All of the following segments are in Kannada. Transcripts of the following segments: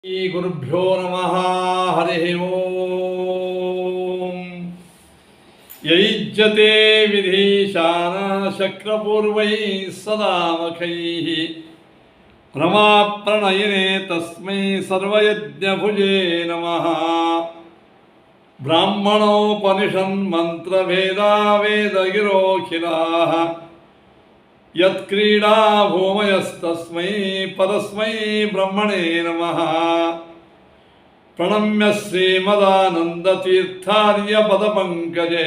श्रीगुरुभ्यो नमः। हरिः ओम्। यैज्यते विधीशानः शक्रपूर्वैः सदा मखैः रमाप्रणयिने तस्मै सर्वयज्ञभुजे नमः। ब्राह्मणोपनिषन्मन्त्रभेदा वेदगिरोऽखिलाः यत्क्रीडा भूमयस्तस्मै परस्मै ब्रह्मणे नमः। प्रणम्य श्रीमदानन्दतीर्थार्यपदपङ्कजे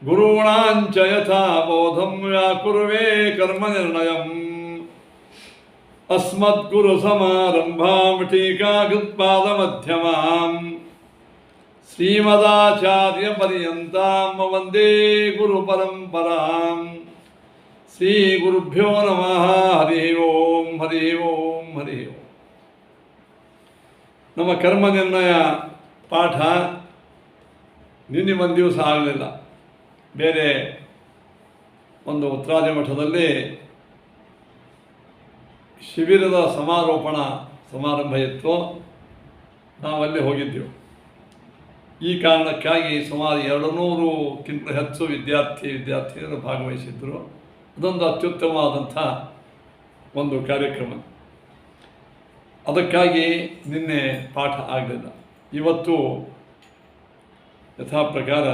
गुरूणाञ्च यथा बोधं व्याकुर्वे कर्मनिर्णयम्। अस्मद्गुरुसमारम्भां टीकाकृत्पादमध्यमाम् श्रीमदाचार्यपर्यन्तां वन्दे गुरुपरम्पराम्। श्रीगुरुभ्यो नमः। हरिः ओं हरिः ओं हरिः ओं। ನಮ್ಮ ಕರ್ಮ ನಿರ್ಣಯ ಪಾಠ ನಿನ್ನೆ ಒಂದು ದಿವಸ ಆಗಲಿಲ್ಲ. ಬೇರೆ ಒಂದು ಉತ್ತರಾದಿ ಮಠದಲ್ಲಿ ಶಿಬಿರದ ಸಮಾರಂಭ ಇತ್ತು. ನಾವಲ್ಲಿ ಹೋಗಿದ್ದೆವು. ಈ ಕಾರಣಕ್ಕಾಗಿ ಸುಮಾರು 200ಕ್ಕಿಂತ ಹೆಚ್ಚು ವಿದ್ಯಾರ್ಥಿನಿಯರು ಭಾಗವಹಿಸಿದ್ದರು. ಅದೊಂದು ಅತ್ಯುತ್ತಮವಾದಂಥ ಒಂದು ಕಾರ್ಯಕ್ರಮ. ಅದಕ್ಕಾಗಿ ನಿನ್ನೆ ಪಾಠ ಆಗಲಿಲ್ಲ. ಇವತ್ತು ಯಥಾ ಪ್ರಕಾರ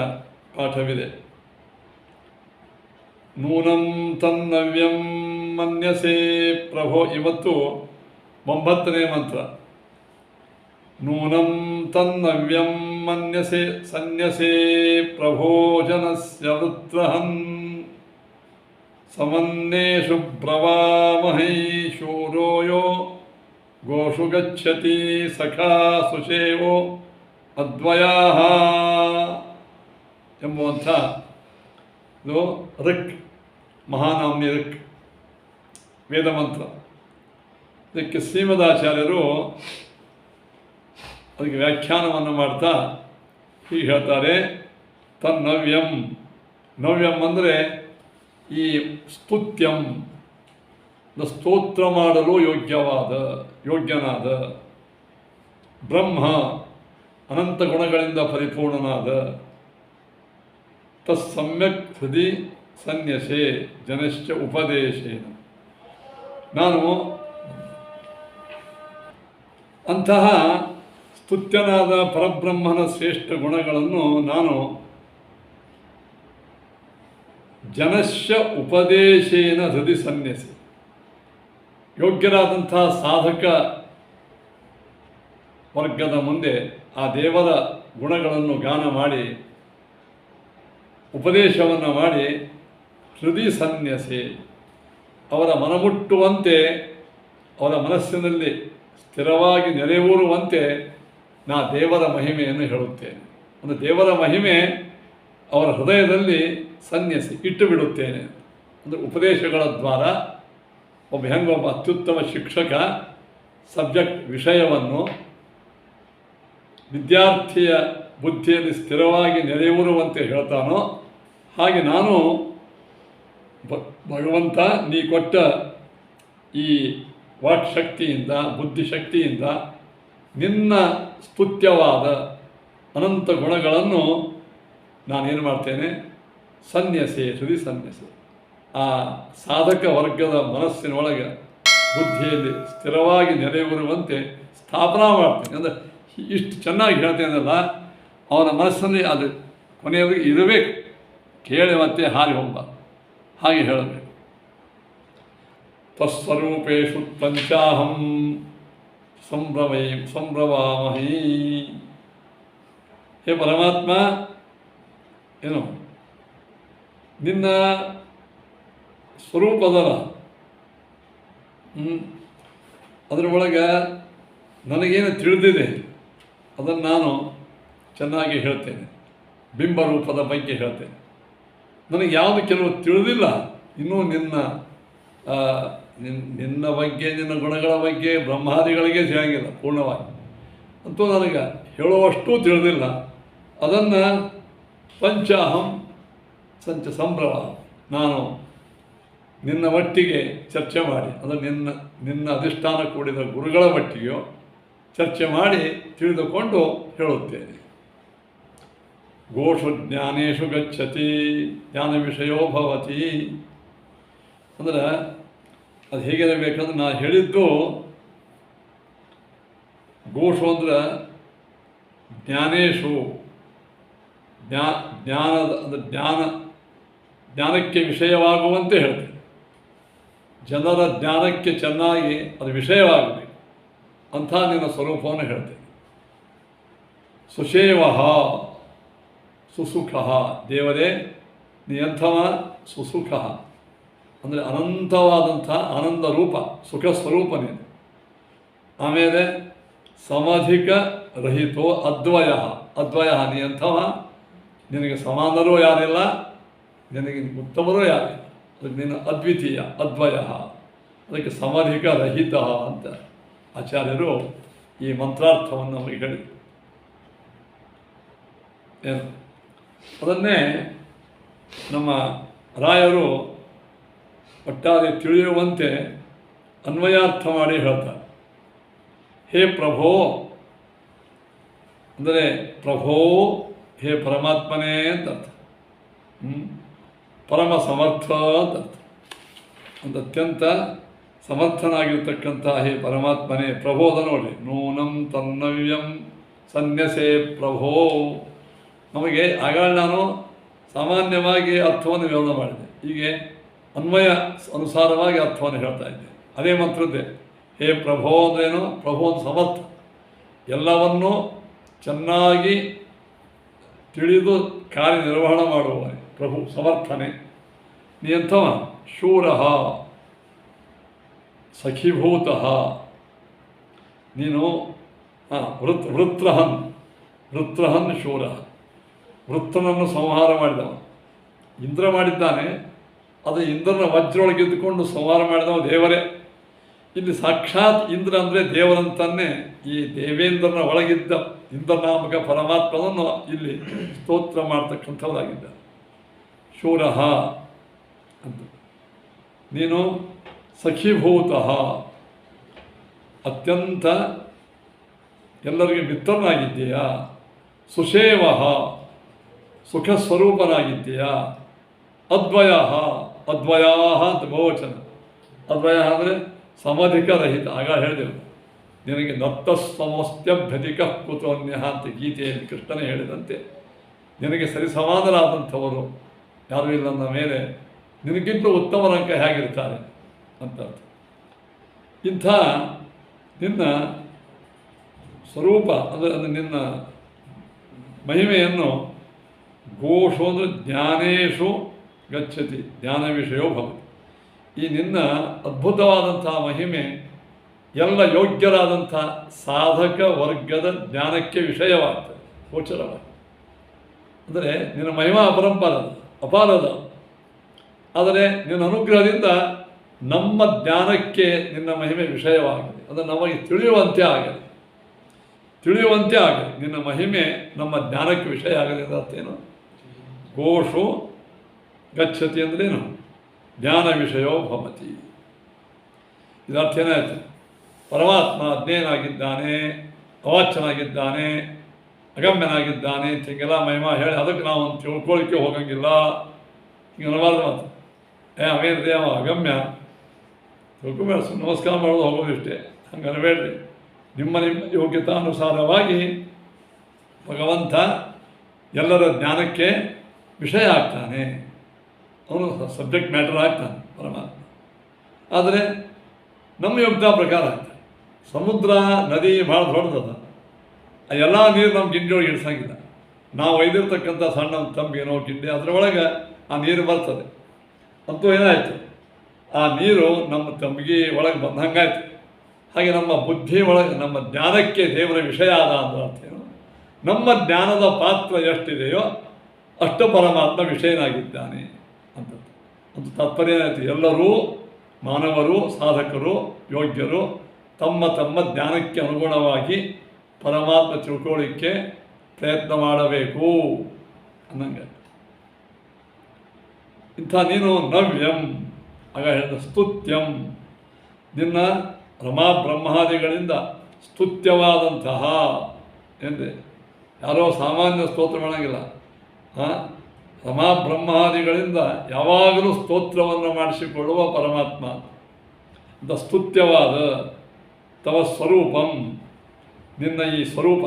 ಪಾಠವಿದೆ. ನೂನಂ ತನ್ನವ್ಯಂ ಮನ್ಯಸೆ ಪ್ರಭೋ. ಇವತ್ತು 9ನೇ ಮಂತ್ರ. ನೂನಂ ತನ್ನವ್ಯಂ ಮನ್ಯಸೆ ಸನ್ಯಸೆ ಪ್ರಭೋಜನಸ್ಯ ವೃತ್ರಹನ್ ಸಮನ್ನೇಷು ಬ್ರವಾಮಹೈ ಶೂರೋ ಯೋ ಗೋಷು ಗಚ್ಚತಿ ಸಖಾ ಸುಷೇವೋ ಅದ್ವಯಾಃ ಎಂಬುವಂಥ ಇದು ಋಕ್, ಮಹಾನಾಮ್ನಿ ಋಕ್ ವೇದಮಂತ್ರ. ಇದಕ್ಕೆ ಶ್ರೀಮದಾಚಾರ್ಯರು ಅದಕ್ಕೆ ವ್ಯಾಖ್ಯಾನವನ್ನು ಮಾಡ್ತಾ ಹೀಗೆ ಹೇಳ್ತಾರೆ. ತನ್ನವ್ಯಂ, ನವ್ಯಂ ಅಂದರೆ ಈ ಸ್ತುತ್ಯಂ, ಸ್ತೋತ್ರ ಮಾಡಲು ಯೋಗ್ಯನಾದ ಬ್ರಹ್ಮ, ಅನಂತ ಗುಣಗಳಿಂದ ಪರಿಪೂರ್ಣನಾದ ತತ್ಸಮ್ಯಕ್ ಹೃದಯ ಸನ್ಯಸೆ ಜನಶ್ಚ ಉಪದೇಶೇನ. ನಾನು ಅಂತಹ ಸ್ತುತ್ಯನಾದ ಪರಬ್ರಹ್ಮನ ಶ್ರೇಷ್ಠ ಗುಣಗಳನ್ನು ನಾನು ಜನಶ್ಯ ಉಪದೇಶೇನ ಹೃದಯ ಸನ್ಯಸಿ, ಯೋಗ್ಯರಾದಂಥ ಸಾಧಕ ವರ್ಗದ ಮುಂದೆ ಆ ದೇವರ ಗುಣಗಳನ್ನು ಗಾನ ಮಾಡಿ ಉಪದೇಶವನ್ನು ಮಾಡಿ ಹೃದಯ ಸನ್ಯಸಿ, ಅವರ ಮನಮುಟ್ಟುವಂತೆ, ಅವರ ಮನಸ್ಸಿನಲ್ಲಿ ಸ್ಥಿರವಾಗಿ ನೆಲೆಯೂರುವಂತೆ ನಾ ದೇವರ ಮಹಿಮೆಯನ್ನು ಹೇಳುತ್ತೇನೆ. ಅಂದರೆ ದೇವರ ಮಹಿಮೆ ಅವರ ಹೃದಯದಲ್ಲಿ ಸನ್ಯಸಿ ಇಟ್ಟು ಬಿಡುತ್ತೇನೆ. ಅಂದರೆ ಉಪದೇಶಗಳ ದ್ವಾರ ಒಬ್ಬ ಅತ್ಯುತ್ತಮ ಶಿಕ್ಷಕ ಸಬ್ಜೆಕ್ಟ್ ವಿಷಯವನ್ನು ವಿದ್ಯಾರ್ಥಿಯ ಬುದ್ಧಿಯಲ್ಲಿ ಸ್ಥಿರವಾಗಿ ನೆಲೆಯೂರುವಂತೆ ಹೇಳ್ತಾನೋ ಹಾಗೆ ನಾನು ಭಗವಂತ ನೀ ಕೊಟ್ಟ ಈ ವಾಕ್ಶಕ್ತಿಯಿಂದ ಬುದ್ಧಿಶಕ್ತಿಯಿಂದ ನಿನ್ನ ಸ್ತುತ್ಯವಾದ ಅನಂತ ಗುಣಗಳನ್ನು ನಾನೇನು ಮಾಡ್ತೇನೆ, ಸನ್ಯಸೆ ಹೃದಯ ಸನ್ಯಸೆ, ಆ ಸಾಧಕ ವರ್ಗದ ಮನಸ್ಸಿನೊಳಗೆ ಬುದ್ಧಿಯಲ್ಲಿ ಸ್ಥಿರವಾಗಿ ನೆಲೆಯೂರುವಂತೆ ಸ್ಥಾಪನಾ ಮಾಡ್ತೇನೆ. ಅಂದರೆ ಇಷ್ಟು ಚೆನ್ನಾಗಿ ಹೇಳ್ತೇನಲ್ಲ, ಅವನ ಮನಸ್ಸಲ್ಲಿ ಅದು ಕೊನೆಯವರೆಗೆ ಇರಬೇಕು, ಕೇಳಿ ಮತ್ತೆ ಹಾರಿ ಹೋಗಬಾರ್ದು, ಹಾಗೆ ಹೇಳಬೇಕು. ತತ್ಸ್ವರೂಪೇಷು ಪಂಚಾಹಂ ಸಂಭ್ರವಾಮಹಿ. ಹೇ ಪರಮಾತ್ಮ, ಏನು ನಿನ್ನ ಸ್ವರೂಪದಲ್ಲ, ಅದರೊಳಗೆ ನನಗೇನು ತಿಳಿದಿದೆ ಅದನ್ನು ನಾನು ಚೆನ್ನಾಗಿ ಹೇಳ್ತೇನೆ. ಬಿಂಬರೂಪದ ಬಗ್ಗೆ ಹೇಳ್ತೇನೆ. ನನಗೆ ಯಾವುದು ಕೆಲವು ತಿಳಿದಿಲ್ಲ, ಇನ್ನೂ ನಿನ್ನ ಬಗ್ಗೆ, ನಿನ್ನ ಗುಣಗಳ ಬಗ್ಗೆ ಬ್ರಹ್ಮಾದಿಗಳಿಗೆ ಸಿಗಂಗಿಲ್ಲ ಪೂರ್ಣವಾಗಿ. ಅಂತೂ ನನಗೆ ಹೇಳುವಷ್ಟು ತಿಳಿದಿಲ್ಲ. ಅದನ್ನು ಪಂಚಾಹಂ ಸಂಭ್ರಮ, ನಾನು ನಿನ್ನ ಮಟ್ಟಿಗೆ ಚರ್ಚೆ ಮಾಡಿ, ಅಂದರೆ ನಿನ್ನ ಅಧಿಷ್ಠಾನ ಕೂಡಿದ ಗುರುಗಳ ಮಟ್ಟಿಗೆಯೋ ಚರ್ಚೆ ಮಾಡಿ ತಿಳಿದುಕೊಂಡು ಹೇಳುತ್ತೇನೆ. ಗೋಷು ಜ್ಞಾನೇಶು ಗಚ್ಚತಿ ಜ್ಞಾನ ವಿಷಯೋ ಭವತಿ. ಅಂದರೆ ಅದು ಹೇಗಿರಬೇಕಂದ್ರೆ ನಾನು ಹೇಳಿದ್ದು ಗೋಷು ಅಂದ್ರೆ ಜ್ಞಾನೇಶು ಜ್ಞಾನದ ಅಂದರೆ ಜ್ಞಾನಕ್ಕೆ ವಿಷಯವಾಗುವಂತೆ ಹೇಳ್ತೇನೆ. ಜನರ ಜ್ಞಾನಕ್ಕೆ ಚೆನ್ನಾಗಿ ಅದು ವಿಷಯವಾಗಬೇಕು ಅಂಥ ನಿನ್ನ ಸ್ವರೂಪವನ್ನು ಹೇಳ್ತೇನೆ. ಸುಷೇವ ಸುಸುಖ, ದೇವರೇ ನೀ ಎಂಥವ? ಸುಸುಖ ಅಂದರೆ ಅನಂತವಾದಂಥ ಆನಂದ ರೂಪ, ಸುಖ ಸ್ವರೂಪ ನೀನು. ಆಮೇಲೆ ಸಮಧಿಕ ರಹಿತೋ ಅದ್ವಯ, ಅದ್ವಯ ನೀ ಎಂಥವ? ನಿನಗೆ ಸಮಾನರೂ ಯಾರಿಲ್ಲ, ನಿನಗೆ ಉತ್ತಮರೂ ಯಾರಿಲ್ಲ, ಅದಕ್ಕೆ ನೀನು ಅದ್ವಿತೀಯ, ಅದ್ವಯ. ಅದಕ್ಕೆ ಸಮಧಿಕ ರಹಿತ ಅಂತ ಆಚಾರ್ಯರು ಈ ಮಂತ್ರಾರ್ಥವನ್ನು ನಮಗೆ ಹೇಳಿದರು. ಏನು ಅದನ್ನೇ ನಮ್ಮ ರಾಯರು ಒಟ್ಟಾರೆ ತಿಳಿಯುವಂತೆ ಅನ್ವಯಾರ್ಥ ಮಾಡಿ ಹೇಳ್ತಾರೆ. ಹೇ ಪ್ರಭೋ ಅಂದರೆ ಪ್ರಭೋ ಹೇ ಪರಮಾತ್ಮನೇ ಅಂತ ಅರ್ಥ. ಪರಮ ಸಮರ್ಥ ಅಂತ ಅರ್ಥ. ಒಂದು ಅತ್ಯಂತ ಸಮರ್ಥನಾಗಿರ್ತಕ್ಕಂಥ ಹೇ ಪರಮಾತ್ಮನೇ ಪ್ರಭೋದ ನೋಡಿ. ನೂನಂ ತನ್ನವ್ಯಂ ಸನ್ಯಸೇ ಪ್ರಭೋ. ನಮಗೆ ಆಗಾಗ ನಾನು ಸಾಮಾನ್ಯವಾಗಿ ಅರ್ಥವನ್ನು ವಿರೋಧ ಮಾಡಿದೆ, ಹೀಗೆ ಅನ್ವಯ ಅನುಸಾರವಾಗಿ ಅರ್ಥವನ್ನು ಹೇಳ್ತಾ ಇದ್ದೆ. ಅದೇ ಮಂತ್ರದ್ದೇ ಹೇ ಪ್ರಭೋ ಅಂದ್ರೇನು? ಪ್ರಭು ಒಂದು ಸಮರ್ಥ, ಎಲ್ಲವನ್ನೂ ಚೆನ್ನಾಗಿ ತಿಳಿದು ಕಾರ್ಯನಿರ್ವಹಣೆ ಮಾಡುವ ಪ್ರಭು ಸಮರ್ಥನೆ. ನೀ ಎಂಥವ? ಶೂರ ಸಖೀಭೂತ, ನೀನು ವೃತ್ರಹನ್ ಶೂರ, ವೃತ್ರನನ್ನು ಸಂಹಾರ ಮಾಡಿದವ. ಇಂದ್ರ ಮಾಡಿದ್ದಾನೆ, ಅದು ಇಂದ್ರನ ವಜ್ರೊಳಗಿದ್ದುಕೊಂಡು ಸಂಹಾರ ಮಾಡಿದವ ದೇವರೇ. ಇಲ್ಲಿ ಸಾಕ್ಷಾತ್ ಇಂದ್ರ ಅಂದರೆ ದೇವರಂತನ್ನೇ ಈ ದೇವೇಂದ್ರನ ಒಳಗಿದ್ದ ಇಂದ್ರನಾಮಕ ಪರಮಾತ್ಮನನ್ನು ಇಲ್ಲಿ ಸ್ತೋತ್ರ ಮಾಡ್ತಕ್ಕಂಥವರಾಗಿದ್ದ. ಶೂರ ಅಂತ ನೀನು ಸಖೀಭೂತ, ಅತ್ಯಂತ ಎಲ್ಲರಿಗೆ ಮಿತ್ರನಾಗಿದ್ದೀಯಾ. ಸುಷೇವ, ಸುಖ ಸ್ವರೂಪನಾಗಿದ್ದೀಯಾ. ಅದ್ವಯ, ಅದ್ವಯ ಅಂತ ಬಹುವಚನ. ಅದ್ವಯ ಅಂದರೆ ಸಮಧಿಕ ರಹಿತ. ಆಗ ಹೇಳಿದೆವು ನಿನಗೆ ನತ್ತಸ್ತಮೋಸ್ತ್ಯಭ್ಯಧಿಕ ಕುತೋನ್ಯ ಅಂತ ಗೀತೆಯಲ್ಲಿ ಕೃಷ್ಣನೇ ಹೇಳಿದಂತೆ ನಿನಗೆ ಸರಿಸಮಾನರಾದಂಥವರು ಯಾರೂ ಇಲ್ಲ ನನ್ನ ಮೇಲೆ, ನಿನಗಿಂತ ಉತ್ತಮರಂಕ ಹೇಗಿರ್ತಾರೆ ಅಂತ. ಇಂಥ ನಿನ್ನ ಸ್ವರೂಪ ಅಂದರೆ ನಿನ್ನ ಮಹಿಮೆಯನ್ನು ಗೋಷು ಅಂದರೆ ಜ್ಞಾನೇಶು ಗಚ್ಚತಿ ಜ್ಞಾನ ವಿಷಯೋ ಭವತಿ. ಈ ನಿನ್ನ ಅದ್ಭುತವಾದಂಥ ಮಹಿಮೆ ಎಲ್ಲ ಯೋಗ್ಯರಾದಂಥ ಸಾಧಕ ವರ್ಗದ ಜ್ಞಾನಕ್ಕೆ ವಿಷಯವಾಗ್ತದೆ, ಗೋಚರವಾಗಿ. ಅಂದರೆ ನಿನ್ನ ಮಹಿಮಾ ಅಪಾರದ. ಆದರೆ ನಿನ್ನ ಅನುಗ್ರಹದಿಂದ ನಮ್ಮ ಜ್ಞಾನಕ್ಕೆ ನಿನ್ನ ಮಹಿಮೆ ವಿಷಯವಾಗಿದೆ, ಅದು ನಮಗೆ ತಿಳಿಯುವಂತೆ ಆಗಲಿ. ನಿನ್ನ ಮಹಿಮೆ ನಮ್ಮ ಜ್ಞಾನಕ್ಕೆ ವಿಷಯ ಆಗಲಿ ಅಂತ ಅರ್ಥೇನು? ಗೋಷು ಗಚ್ಚತಿ ಅಂದ್ರೇನು? ಜ್ಞಾನ ವಿಷಯೋ ಭವತಿ. ಇದರ್ಥ ಏನಾಯಿತು? ಪರಮಾತ್ಮ ಅಜ್ಞೇಯನಾಗಿದ್ದಾನೆ, ಅವಾಚ್ಯನಾಗಿದ್ದಾನೆ, ಅಗಮ್ಯನಾಗಿದ್ದಾನೆ ಅಂತ ಹಿಂಗೆಲ್ಲ ಮಹಿಮಾ ಹೇಳಿ ಅದಕ್ಕೆ ನಾವು ಒಂದು ತಿಳ್ಕೊಳ್ಳಿಕ್ಕೆ ಹೋಗಂಗಿಲ್ಲ. ಹಿಂಗೆ ಅನ್ನಬಾರ್ದು ಮಾತು. ಅವೇನ್ರಿ ಅವ ಅಗಮ್ಯ, ತಿಳ್ಕೊಬೇಡ, ನಮಸ್ಕಾರ ಮಾಡೋದು ಹೋಗೋದು ಇಷ್ಟೇ, ಹಂಗೆ ಅನ್ಬೇಡ್ರಿ. ನಿಮ್ಮ ಯೋಗ್ಯತಾನುಸಾರವಾಗಿ ಭಗವಂತ ಎಲ್ಲರ ಜ್ಞಾನಕ್ಕೆ ವಿಷಯ ಆಗ್ತಾನೆ, ಅವನು ಸಬ್ಜೆಕ್ಟ್ ಮ್ಯಾಟರ್ ಆಗ್ತಾನೆ ಪರಮಾತ್ಮ. ಆದರೆ ನಮ್ಮ ಯೋಗ್ಯತಾ ಪ್ರಕಾರ ಆಗ್ತಾನೆ. ಸಮುದ್ರ ನದಿ ಭಾಳ ದೊಡ್ಡದದ, ಆ ಎಲ್ಲ ನೀರು ನಮ್ಮ ಗಿಂಡಿಯೊಳಗೆ ಇಳಿಸಂಗಿಲ್ಲ. ನಾವು ಒಯ್ದಿರ್ತಕ್ಕಂಥ ಸಣ್ಣ ತಂಬಿಗೇನೋ ಗಿಂಡಿ ಅದರೊಳಗೆ ಆ ನೀರು ಬರ್ತದೆ. ಅಂತೂ ಏನಾಯಿತು, ಆ ನೀರು ನಮ್ಮ ತಂಬಿಗೆ ಒಳಗೆ ಬಂದಂಗಾಯ್ತು. ಹಾಗೆ ನಮ್ಮ ಬುದ್ಧಿ ಒಳಗೆ ನಮ್ಮ ಜ್ಞಾನಕ್ಕೆ ದೇವರ ವಿಷಯ ಆದ ಅಂದ್ರೆ ಅರ್ಥೇನು? ನಮ್ಮ ಜ್ಞಾನದ ಪಾತ್ರ ಎಷ್ಟಿದೆಯೋ ಅಷ್ಟು ಪರಮಾತ್ಮ ವಿಷಯನಾಗಿದ್ದಾನೆ ಅಂತ. ಒಂದು ತಾತ್ಪರ್ಯ ಏನಾಯಿತು? ಎಲ್ಲರೂ ಮಾನವರು, ಸಾಧಕರು, ಯೋಗ್ಯರು ತಮ್ಮ ತಮ್ಮ ಜ್ಞಾನಕ್ಕೆ ಅನುಗುಣವಾಗಿ ಪರಮಾತ್ಮ ತಿಳ್ಕೊಳ್ಳಿಕ್ಕೆ ಪ್ರಯತ್ನ ಮಾಡಬೇಕು ಅನ್ನಂಗೆ. ಇಂಥ ನೀನು ನವ್ಯಂ, ಆಗ ಹೇಳಿದ ಸ್ತುತ್ಯಂ, ನಿನ್ನ ರಮಾ ಬ್ರಹ್ಮಾದಿಗಳಿಂದ ಸ್ತುತ್ಯವಾದಂತಹ ಎಂದೆ. ಯಾರೋ ಸಾಮಾನ್ಯ ಸ್ತೋತ್ರ ಮಾಡೋಂಗಿಲ್ಲ. ರಮಾ ಬ್ರಹ್ಮಾದಿಗಳಿಂದ ಯಾವಾಗಲೂ ಸ್ತೋತ್ರವನ್ನು ಮಾಡಿಸಿಕೊಳ್ಳುವ ಪರಮಾತ್ಮ ಅಂತ ಸ್ತುತ್ಯವಾದ ತವ ಸ್ವರೂಪಂ, ನಿನ್ನ ಈ ಸ್ವರೂಪ,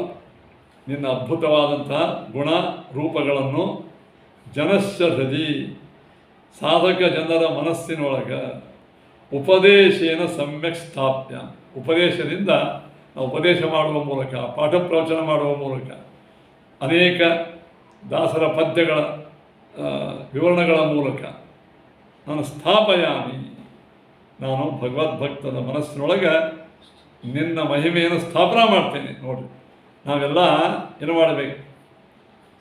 ನಿನ್ನ ಅದ್ಭುತವಾದಂತಹ ಗುಣ ರೂಪಗಳನ್ನು ಜನಸ್ಯ ಹೃದಿ, ಸಾಧಕ ಜನರ ಮನಸ್ಸಿನೊಳಗೆ ಉಪದೇಶೇನ ಸಮ್ಯಕ್ ಸ್ಥಾಪ್ಯ, ಉಪದೇಶದಿಂದ ಉಪದೇಶ ಮಾಡುವ ಮೂಲಕ, ಪಾಠ ಪ್ರವಚನ ಮಾಡುವ ಮೂಲಕ, ಅನೇಕ ದಾಸರ ಪದ್ಯಗಳ ವಿವರಣೆಗಳ ಮೂಲಕ ನಾನು ಸ್ಥಾಪಯಾಮಿ, ನಾನು ಭಗವದ್ಭಕ್ತನ ಮನಸ್ಸಿನೊಳಗೆ ನಿನ್ನ ಮಹಿಮೆಯನ್ನು ಸ್ಥಾಪನಾ ಮಾಡ್ತೇನೆ. ನೋಡಿ, ನಾವೆಲ್ಲ ಏನು ಮಾಡಬೇಕು?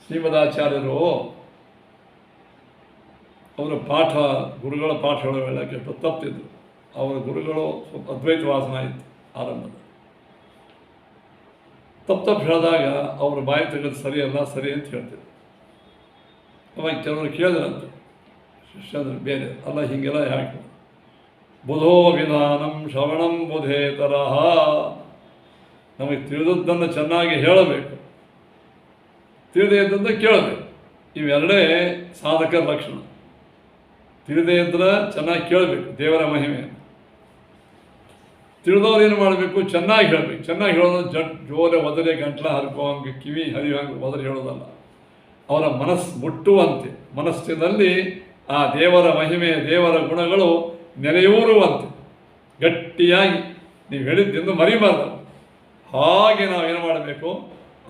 ಶ್ರೀಮದಾಚಾರ್ಯರು ಅವರ ಪಾಠ, ಗುರುಗಳ ಪಾಠಗಳು ಹೇಳೋಕ್ಕೆ ಎಷ್ಟು ತಪ್ಪಿದ್ರು. ಅವರ ಗುರುಗಳು ಸ್ವಲ್ಪ ಅದ್ವೈತ ವಾಸನ ಇತ್ತು ಆರಂಭದ. ತಪ್ಪು ಹೇಳಿದಾಗ ಅವ್ರ ಬಾಯಿ ತೆಗೆದು ಸರಿಯಲ್ಲ, ಸರಿ ಅಂತ ಹೇಳ್ತಿದ್ರು. ಅವಾಗ ಕೆಲವರು ಕೇಳಿದ್ರಂತೆ, ಶಿಷ್ಯಂದ್ರೆ ಬೇರೆ ಅಲ್ಲ, ಹೀಗೆಲ್ಲ ಯಾಕೆ? ಬುಧೋ ವಿಧಾನಂ ಶ್ರವಣಂ ಬುಧೇ ತರಹ, ನಮಗೆ ತಿಳಿದದ್ದನ್ನು ಚೆನ್ನಾಗಿ ಹೇಳಬೇಕು, ತಿಳಿದೇ ಇದ್ದನ್ನು ಕೇಳಬೇಕು. ಇವೆರಡೇ ಸಾಧಕರ ಲಕ್ಷಣ. ತಿಳಿದೇ ಇದ್ರೆ ಚೆನ್ನಾಗಿ ಕೇಳಬೇಕು ದೇವರ ಮಹಿಮೆಯನ್ನು. ತಿಳಿದವ್ರು ಏನು ಮಾಡಬೇಕು? ಚೆನ್ನಾಗಿ ಹೇಳಬೇಕು. ಚೆನ್ನಾಗಿ ಹೇಳೋದು ಜೋರೆ ಒದರಿ ಗಂಟ್ಲ ಹರ್ಕೋಂಗೆ, ಕಿವಿ ಹರಿಯೋಂಗೆ ಒದರಿ ಹೇಳೋದಲ್ಲ. ಅವರ ಮನಸ್ಸು ಮುಟ್ಟುವಂತೆ, ಮನಸ್ಸಿನಲ್ಲಿ ಆ ದೇವರ ಮಹಿಮೆ, ದೇವರ ಗುಣಗಳು ನೆಲೆಯೂರುವಂತೆ ಗಟ್ಟಿಯಾಗಿ ನೀವು ಹೇಳಿದ್ದೆಂದು ಮರಿಬಾರ್ದು. ಹಾಗೆ ನಾವೇನು ಮಾಡಬೇಕು?